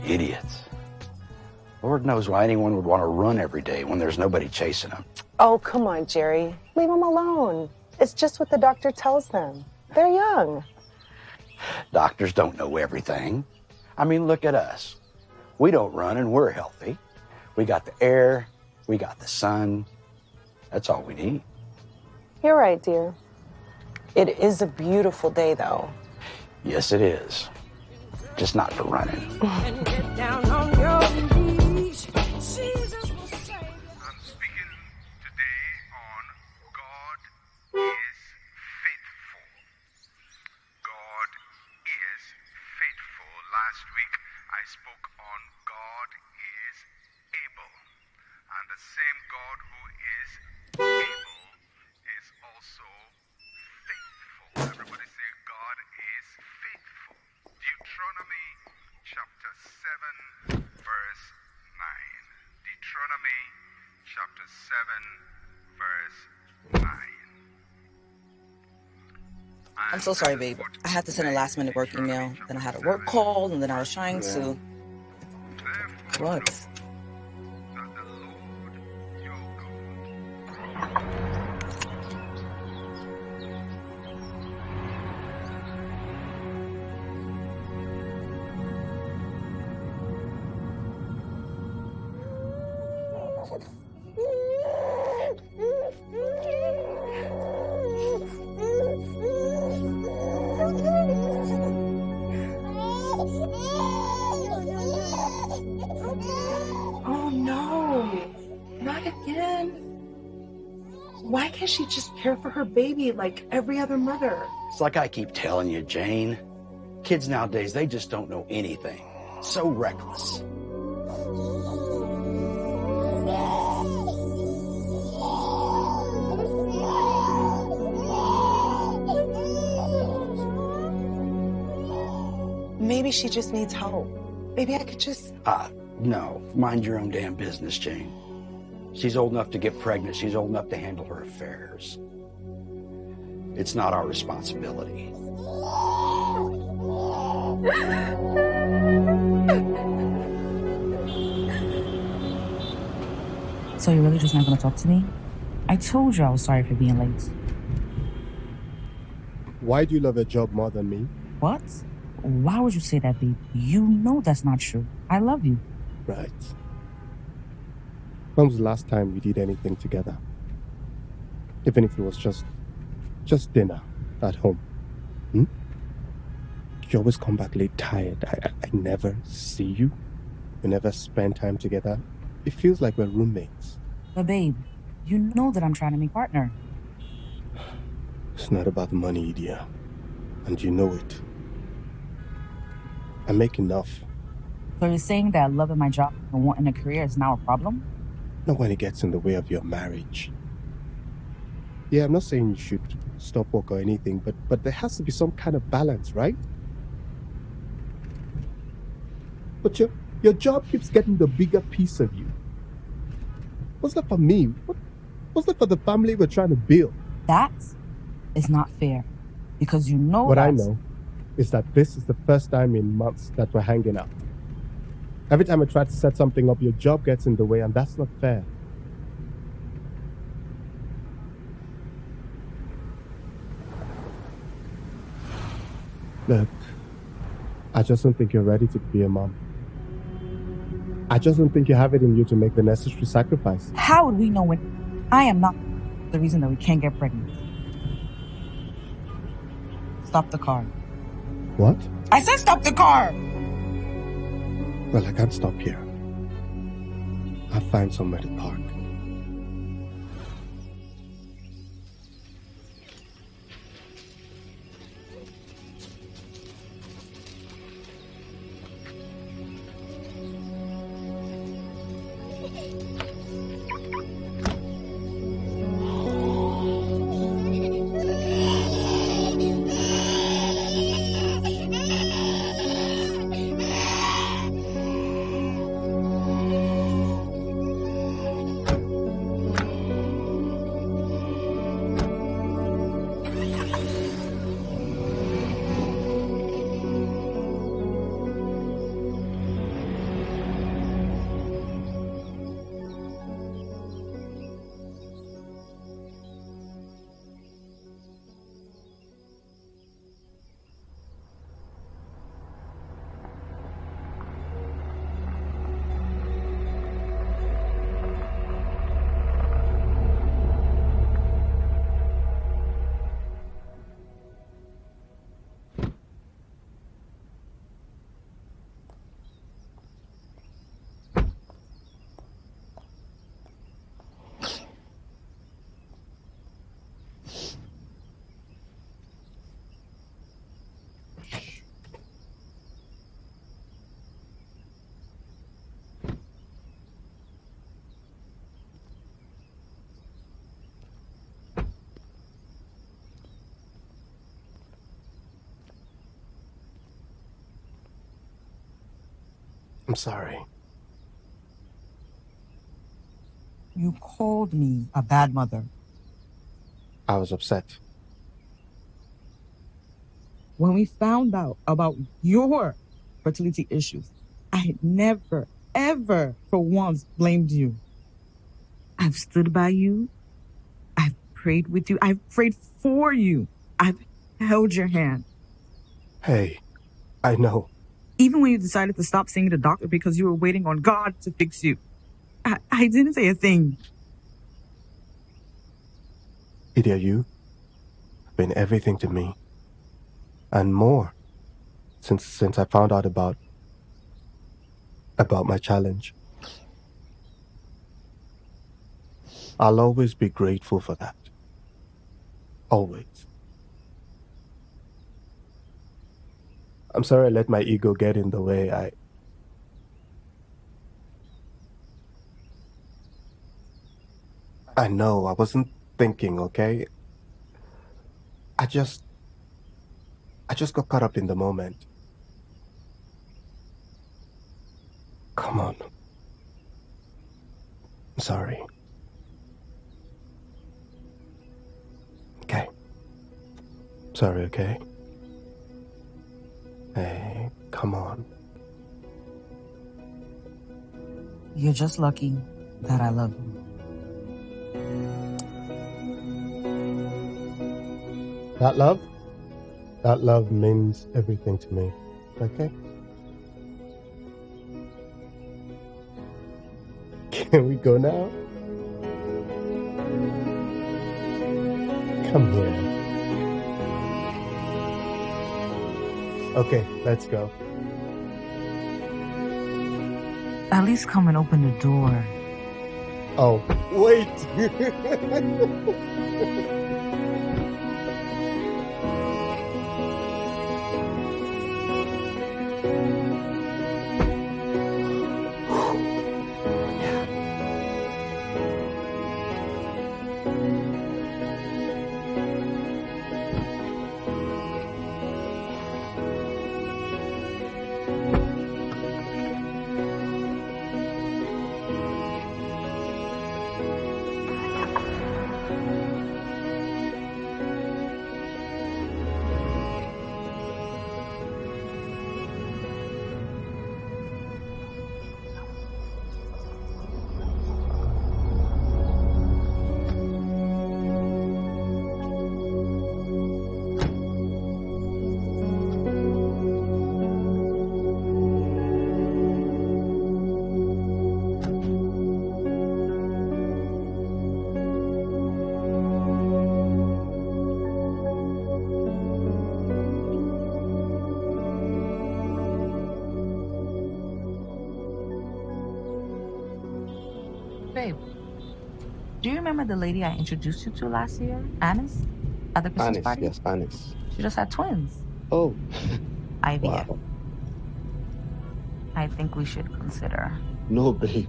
Idiots. Lord knows why anyone would want to run every day when there's nobody chasing them. Oh, come on, Jerry. Leave them alone. It's just what the doctor tells them. They're young. Doctors don't know everything. I mean, look at us. We don't run and we're healthy. We got the air, we got the sun. That's all we need. You're right, dear. It is a beautiful day, though. Yes, it is. Just not for running. And get down on your knees. Jesus will save you. I'm speaking today on God is faithful. God is faithful. Last week I spoke on God is able. And the same God who is able is also faithful. Everybody say God is faithful. Deuteronomy chapter 7 verse 9. Deuteronomy chapter 7 verse 9. I'm so sorry, babe. I had to send a last-minute work email. Then I had a work call, and then I was trying to... What? again? Why can't she just care for her baby like every other mother? It's like I keep telling you, Jane. Kids nowadays, they just don't know anything. So reckless. Maybe she just needs help. Maybe I could just... No. Mind your own damn business, Jane. She's old enough to get pregnant. She's old enough to handle her affairs. It's not our responsibility. So you're really just not gonna talk to me? I told you I was sorry for being late. Why do you love your job more than me? What? Why would you say that, babe? You know that's not true. I love you. Right. When was the last time we did anything together? Even if it was just dinner at home. You always come back late tired. I never see you. We never spend time together. It feels like we're roommates. But babe, you know that I'm trying to make partner. It's not about the money, Idia. And you know it. I make enough. So you're saying that loving my job and wanting a career is now a problem? Not when it gets in the way of your marriage. Yeah, I'm not saying you should stop work or anything, but there has to be some kind of balance, right? But your job keeps getting the bigger piece of you. What's that for me? What's that for the family we're trying to build? That is not fair. Because you know What I know is that this is the first time in months that we're hanging out. Every time I try to set something up, your job gets in the way, and that's not fair. Look, I just don't think you're ready to be a mom. I just don't think you have it in you to make the necessary sacrifice. How would we know when I am not the reason that we can't get pregnant? Stop the car. What? I said stop the car! Well, I can't stop here. I'll find somewhere to park. I'm sorry. You called me a bad mother. I was upset. When we found out about your fertility issues, I never, ever for once blamed you. I've stood by you. I've prayed with you. I've prayed for you. I've held your hand. Hey, I know. Even when you decided to stop seeing the doctor because you were waiting on God to fix you, I didn't say a thing. Idia, you have been everything to me. And more. Since I found out about my challenge. I'll always be grateful for that. Always. I'm sorry I let my ego get in the way. I know, I wasn't thinking, okay? I just got caught up in the moment. Come on. I'm sorry. Okay. Sorry, okay? Hey, come on. You're just lucky that I love you. That love? That love means everything to me. Okay? Can we go now? Come here. Okay, let's go. At least come and open the door. Oh, wait! Babe, do you remember the lady I introduced you to last year? Anis? At the Christmas party? Yes, Anis. She just had twins. Oh. IVF. Wow. I think we should consider. No, babe.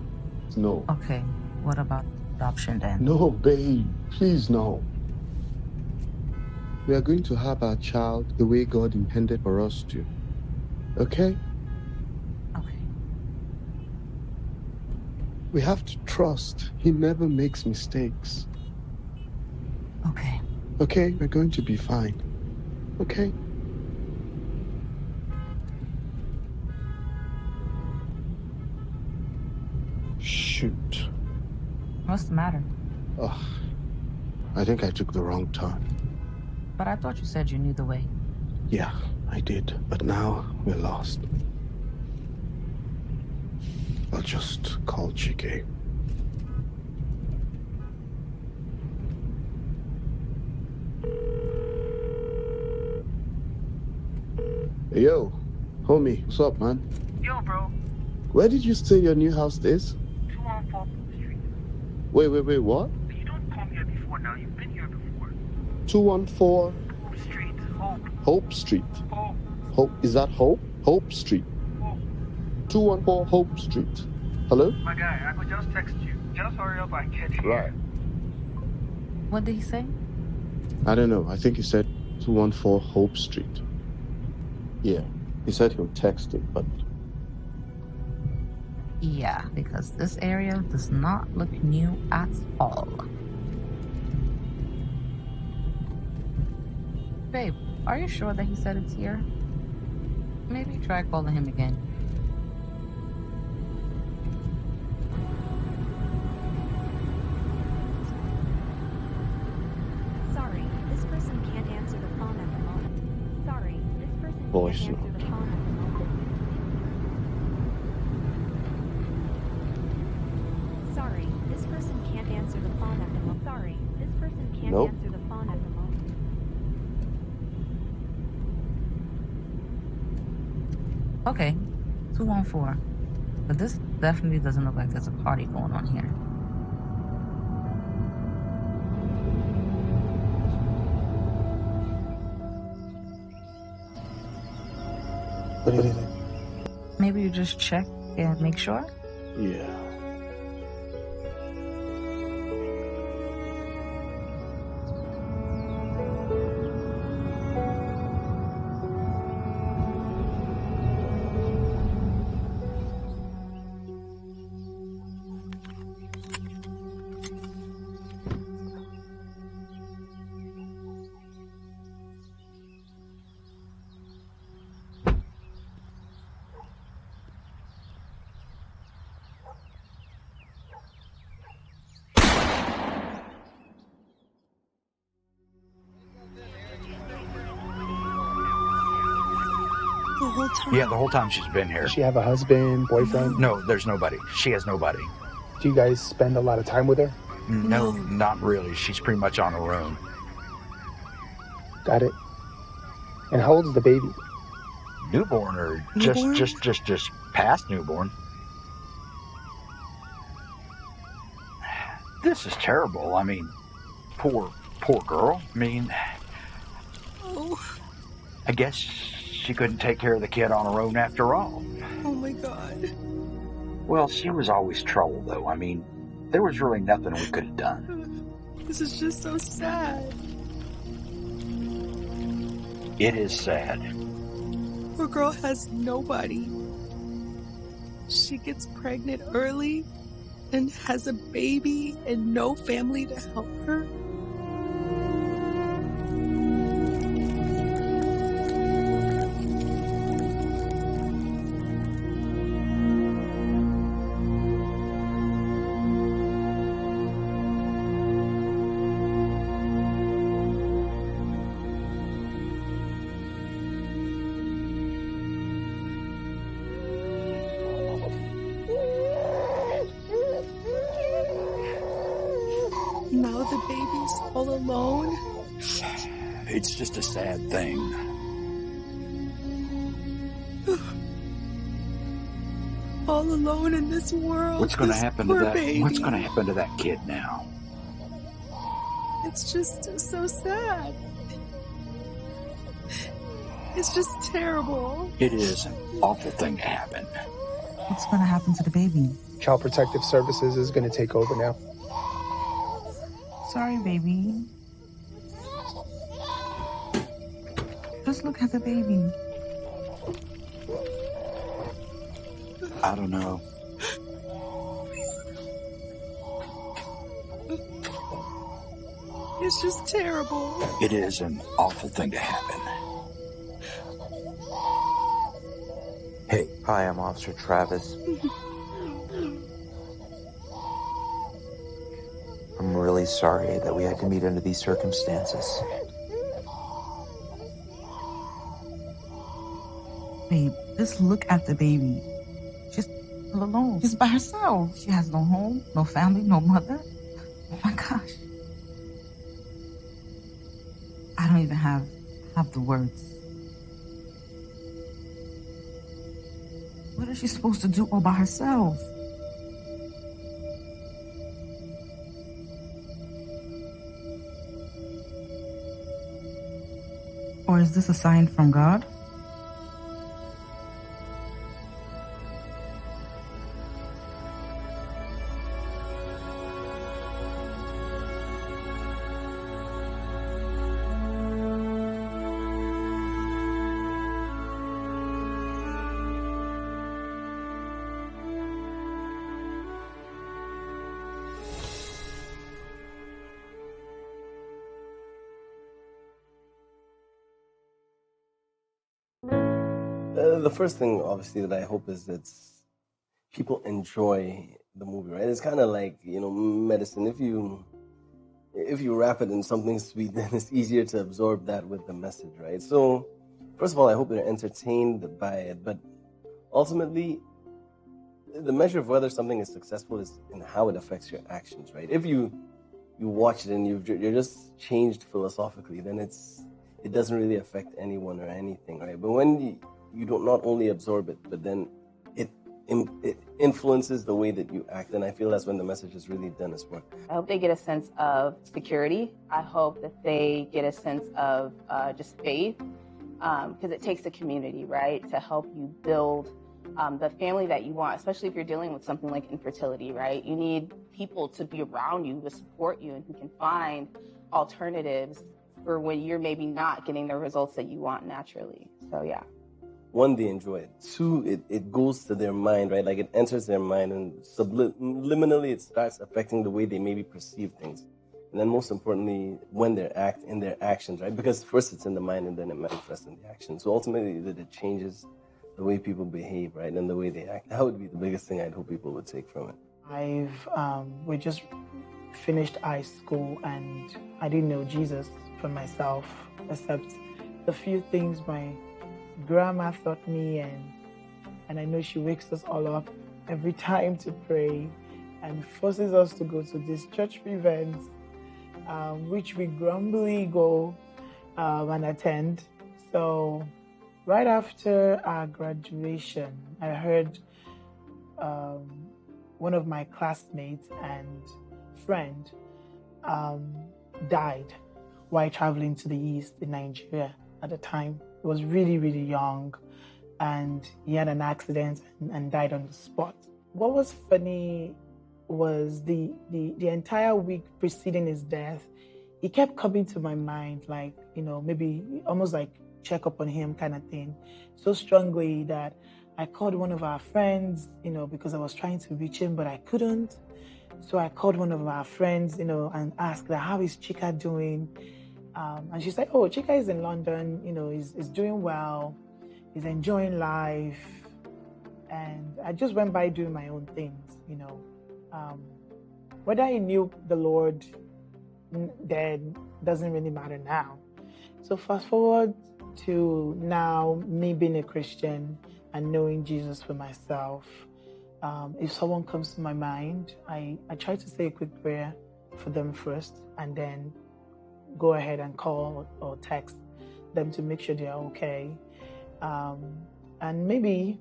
No. Okay, what about adoption then? No, babe. Please, no. We are going to have our child the way God intended for us to. Okay? Okay. We have to trust. He never makes mistakes. Okay. Okay? We're going to be fine. Okay? Shoot. What's the matter? Ugh. I think I took the wrong turn. But I thought you said you knew the way. Yeah, I did. But now we're lost. I'll just call Chike. Hey, yo, homie, what's up, man? Yo, bro. Where did you say your new house is? 214 Hope Street. Wait, what? You don't come here before now. You've been here before. 214 Hope Street. Hope. Hope Street. Hope. Hope, is that Hope? Hope Street. Hope. 214 Hope Street. Hello? My guy, I could just text you. Just hurry up and get here. Right. What did he say? I don't know. I think he said 214 Hope Street. Yeah. He said he'll text it, but... Yeah, because this area does not look new at all. Babe, are you sure that he said it's here? Maybe try calling him again. Sorry, this person can't answer the phone at the moment. Sorry, this person Voice can't answer the phone at the moment. Sorry, this person can't answer the phone at the moment. Sorry, this person can't Nope. answer the phone at the moment. Okay, 214. But this definitely doesn't look like there's a party going on here. happen to anything? Maybe you just check and make sure? Yeah. The whole time? Yeah, the whole time she's been here. Does she have a husband, boyfriend? No, there's nobody. She has nobody. Do you guys spend a lot of time with her? No, not really. She's pretty much on her own. Got it. And how old is the baby? Newborn or Newborn? just past newborn. This is terrible. I mean, poor girl. I mean, Oh, I guess she couldn't take care of the kid on her own after all. oh my God. Well, she was always trouble, though. I mean, there was really nothing we could have done. This is just so sad. It is sad. Poor girl has nobody. She gets pregnant early and has a baby and no family to help her. Now the baby's all alone. It's just a sad thing. All alone in this world. What's going to This happen to poor that? baby. What's going to happen to that kid now? It's just so sad. It's just terrible. It is an awful thing to happen. What's gonna happen to the baby? Child Protective Services is going to take over now. Sorry, baby. Just look at the baby. I don't know. It's just terrible. It is an awful thing to happen. Hey, hi, I'm Officer Travis. I'm really sorry that we had to meet under these circumstances. Babe, just look at the baby. She's all alone. She's by herself. She has no home, no family, no mother. Oh my gosh. I don't even have the words. What is she supposed to do all by herself? Or is this a sign from God? The first thing, obviously, that I hope is that people enjoy the movie, right? It's kind of like, medicine. If you wrap it in something sweet, then it's easier to absorb that with the message, right? So, first of all, I hope you're entertained by it, but ultimately, the measure of whether something is successful is in how it affects your actions, right? If you watch it and you're just changed philosophically, then it doesn't really affect anyone or anything, right? But when you don't not only absorb it, but then it influences the way that you act, and I feel that's when the message has really done its work. I hope they get a sense of security. I hope that they get a sense of just faith. because it takes a community, right, to help you build the family that you want, especially if you're dealing with something like infertility, right? You need people to be around you, to support you, and who can find alternatives for when you're maybe not getting the results that you want naturally. So, yeah. One, they enjoy it. Two, it goes to their mind, right? Like it enters their mind and subliminally it starts affecting the way they maybe perceive things. And then most importantly, when they're in their actions, right? Because first it's in the mind and then it manifests in the action. So ultimately it changes the way people behave, right? And the way they act. That would be the biggest thing I'd hope people would take from it. We just finished high school and I didn't know Jesus for myself, except the few things my grandma taught me, and I know she wakes us all up every time to pray and forces us to go to these church events, which we grumbly go and attend. So right after our graduation, I heard one of my classmates and friend died while traveling to the east in Nigeria at the time. He was really, really young, and he had an accident and died on the spot. What was funny was the entire week preceding his death, he kept coming to my mind, like, maybe almost like check up on him kind of thing, so strongly that I called one of our friends, because I was trying to reach him, but I couldn't. So I called one of our friends, and asked her, how is Chika doing? And she said, oh, Chika is in London, he's doing well, he's enjoying life. And I just went by doing my own things, whether he knew the Lord then doesn't really matter now. So fast forward to now, me being a Christian and knowing Jesus for myself. If someone comes to my mind, I try to say a quick prayer for them first, and then go ahead and call or text them to make sure they're okay. And maybe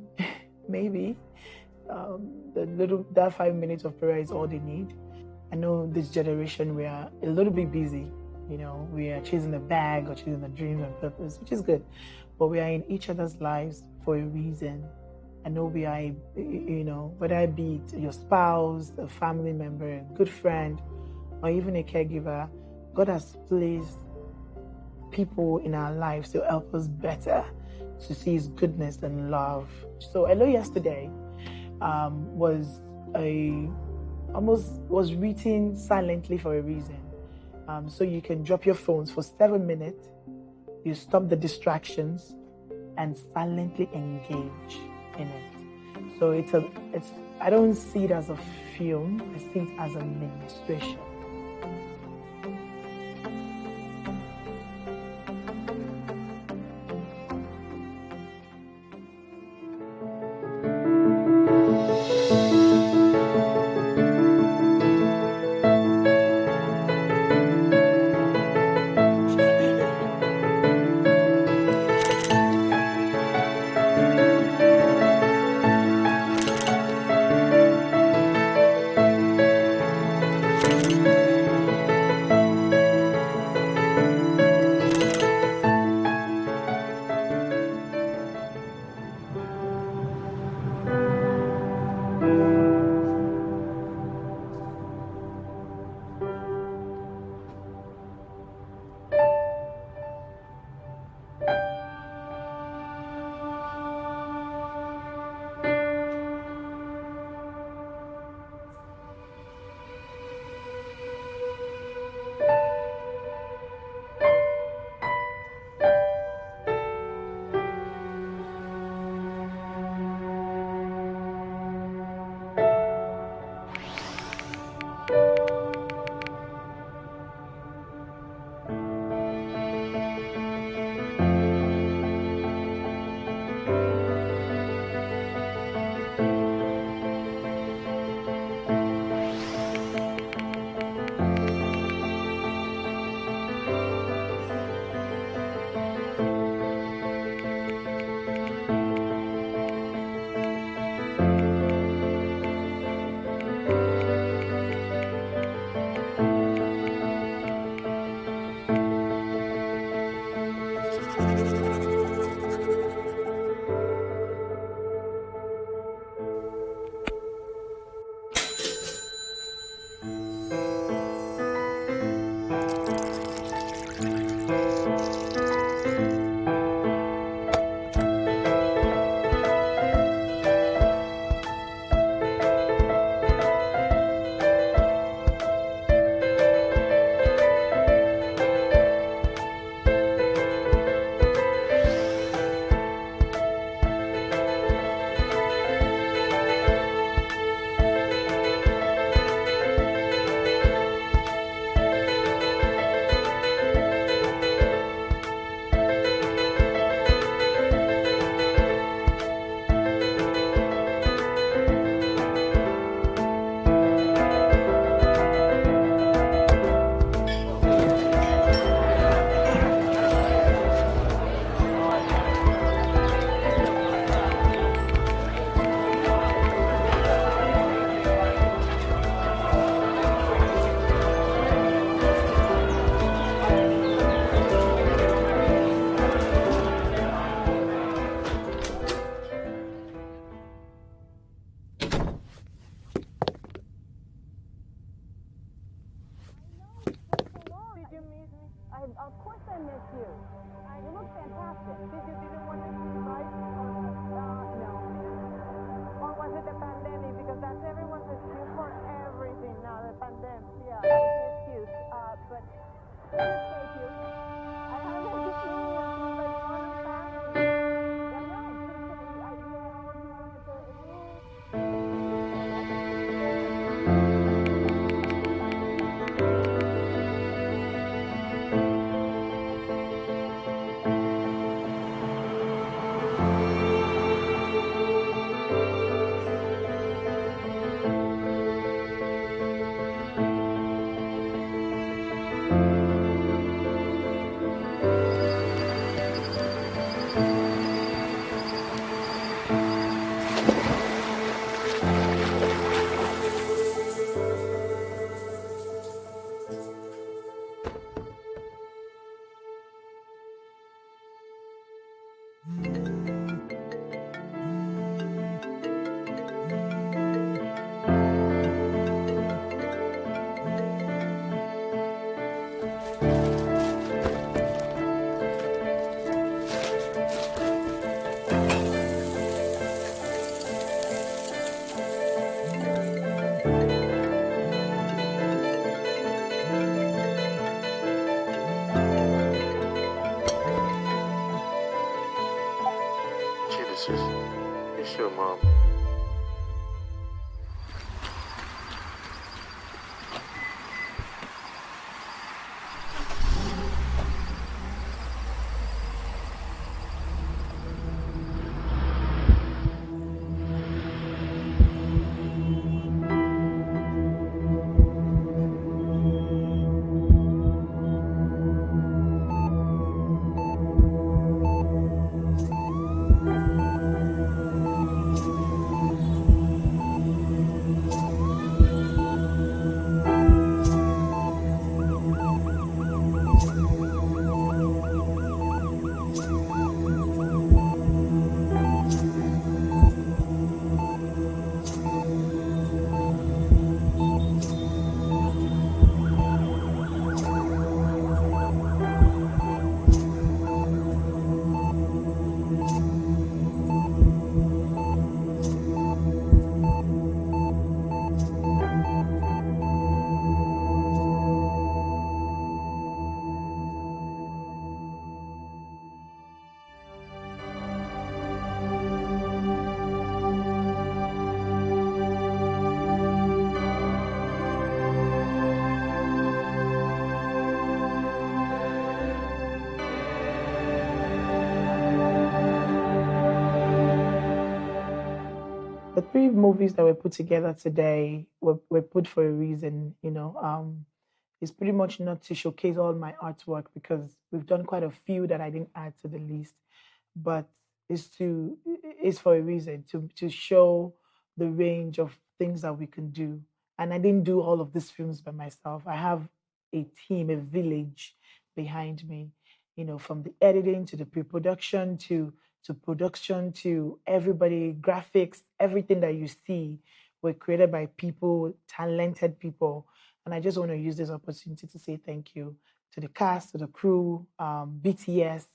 that 5 minutes of prayer is all they need. I know this generation, we are a little bit busy. We are chasing the bag or chasing the dream and purpose, which is good. But we are in each other's lives for a reason. I know we are, whether it be your spouse, a family member, a good friend, or even a caregiver, God has placed people in our lives to help us better to see His goodness and love. So Hello yesterday was written silently for a reason. So you can drop your phones for 7 minutes, you stop the distractions, and silently engage in it. So I don't see it as a film, I see it as a ministration. Of course I miss you. You look fantastic. Didn't want to see life? No. Or was it the pandemic? Because that's everyone's excuse for everything now, the pandemic. Yeah, that was the excuse. But thank you. I haven't been to see you since like modern family. I know. Genesis, it's your mom. The three movies that were put together today were put for a reason, it's pretty much not to showcase all my artwork because we've done quite a few that I didn't add to the list, but it's for a reason to show the range of things that we can do. And I didn't do all of these films by myself. I have a team, a village behind me, from the editing to the pre-production to production to everybody, graphics, everything that you see were created by people, talented people. And I just want to use this opportunity to say thank you to the cast, to the crew, BTS,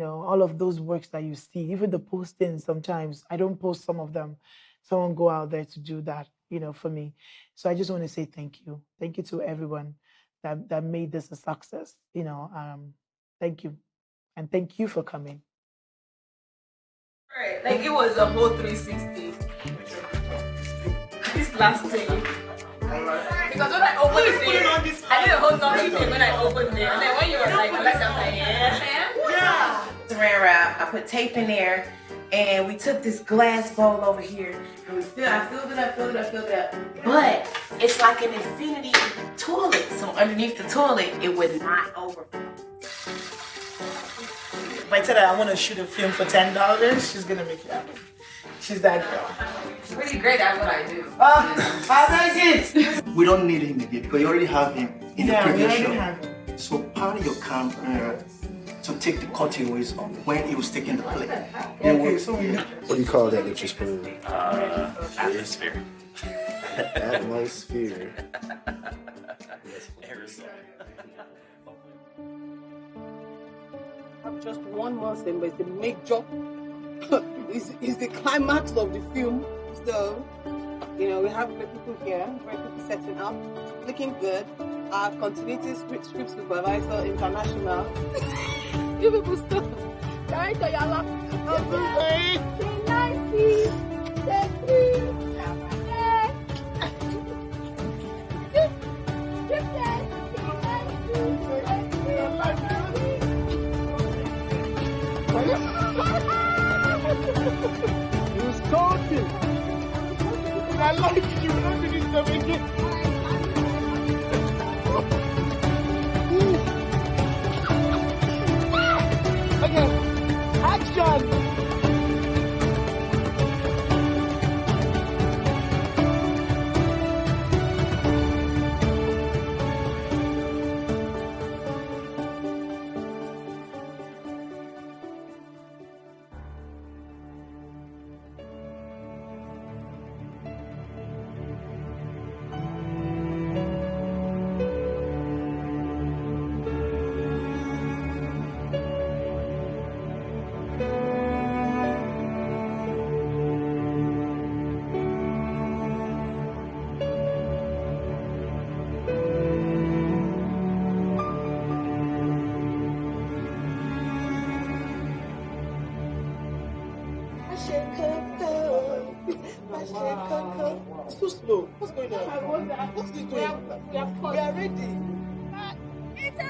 all of those works that you see, even the postings sometimes. I don't post some of them. Someone go out there to do that, for me. So I just want to say thank you. Thank you to everyone that made this a success. Thank you. And thank you for coming. Right. Like it was a whole 360. This last thing. Because when I opened it, I did a whole naughty thing when I opened it. And then when you were like, I'm like, yeah. Saran wrap, I put tape in there, and we took this glass bowl over here, and I filled it up. But it's like an infinity toilet. So underneath the toilet, it would not overflow. If I tell her I want to shoot a film for $10, she's gonna make it happen. She's that girl. It's pretty great at what I do. I like it. We don't need him again because you already have him in the previous show. Have him. So power your camera to take the cutaways off when he was taking the plate. Okay, so we What do you call that that you're spraying? Atmosphere. Atmosphere. Aerosol. just one more scene, but it's a major. It's the climax of the film. So, you know, we have great people here, great people setting up, looking good. Our continuity script supervisor, international. You people stop. Director, you're laughing. He was talking. I like you. Not to disturb again. Okay, action. It's too slow. What's going on? What's this doing? We are ready. It's a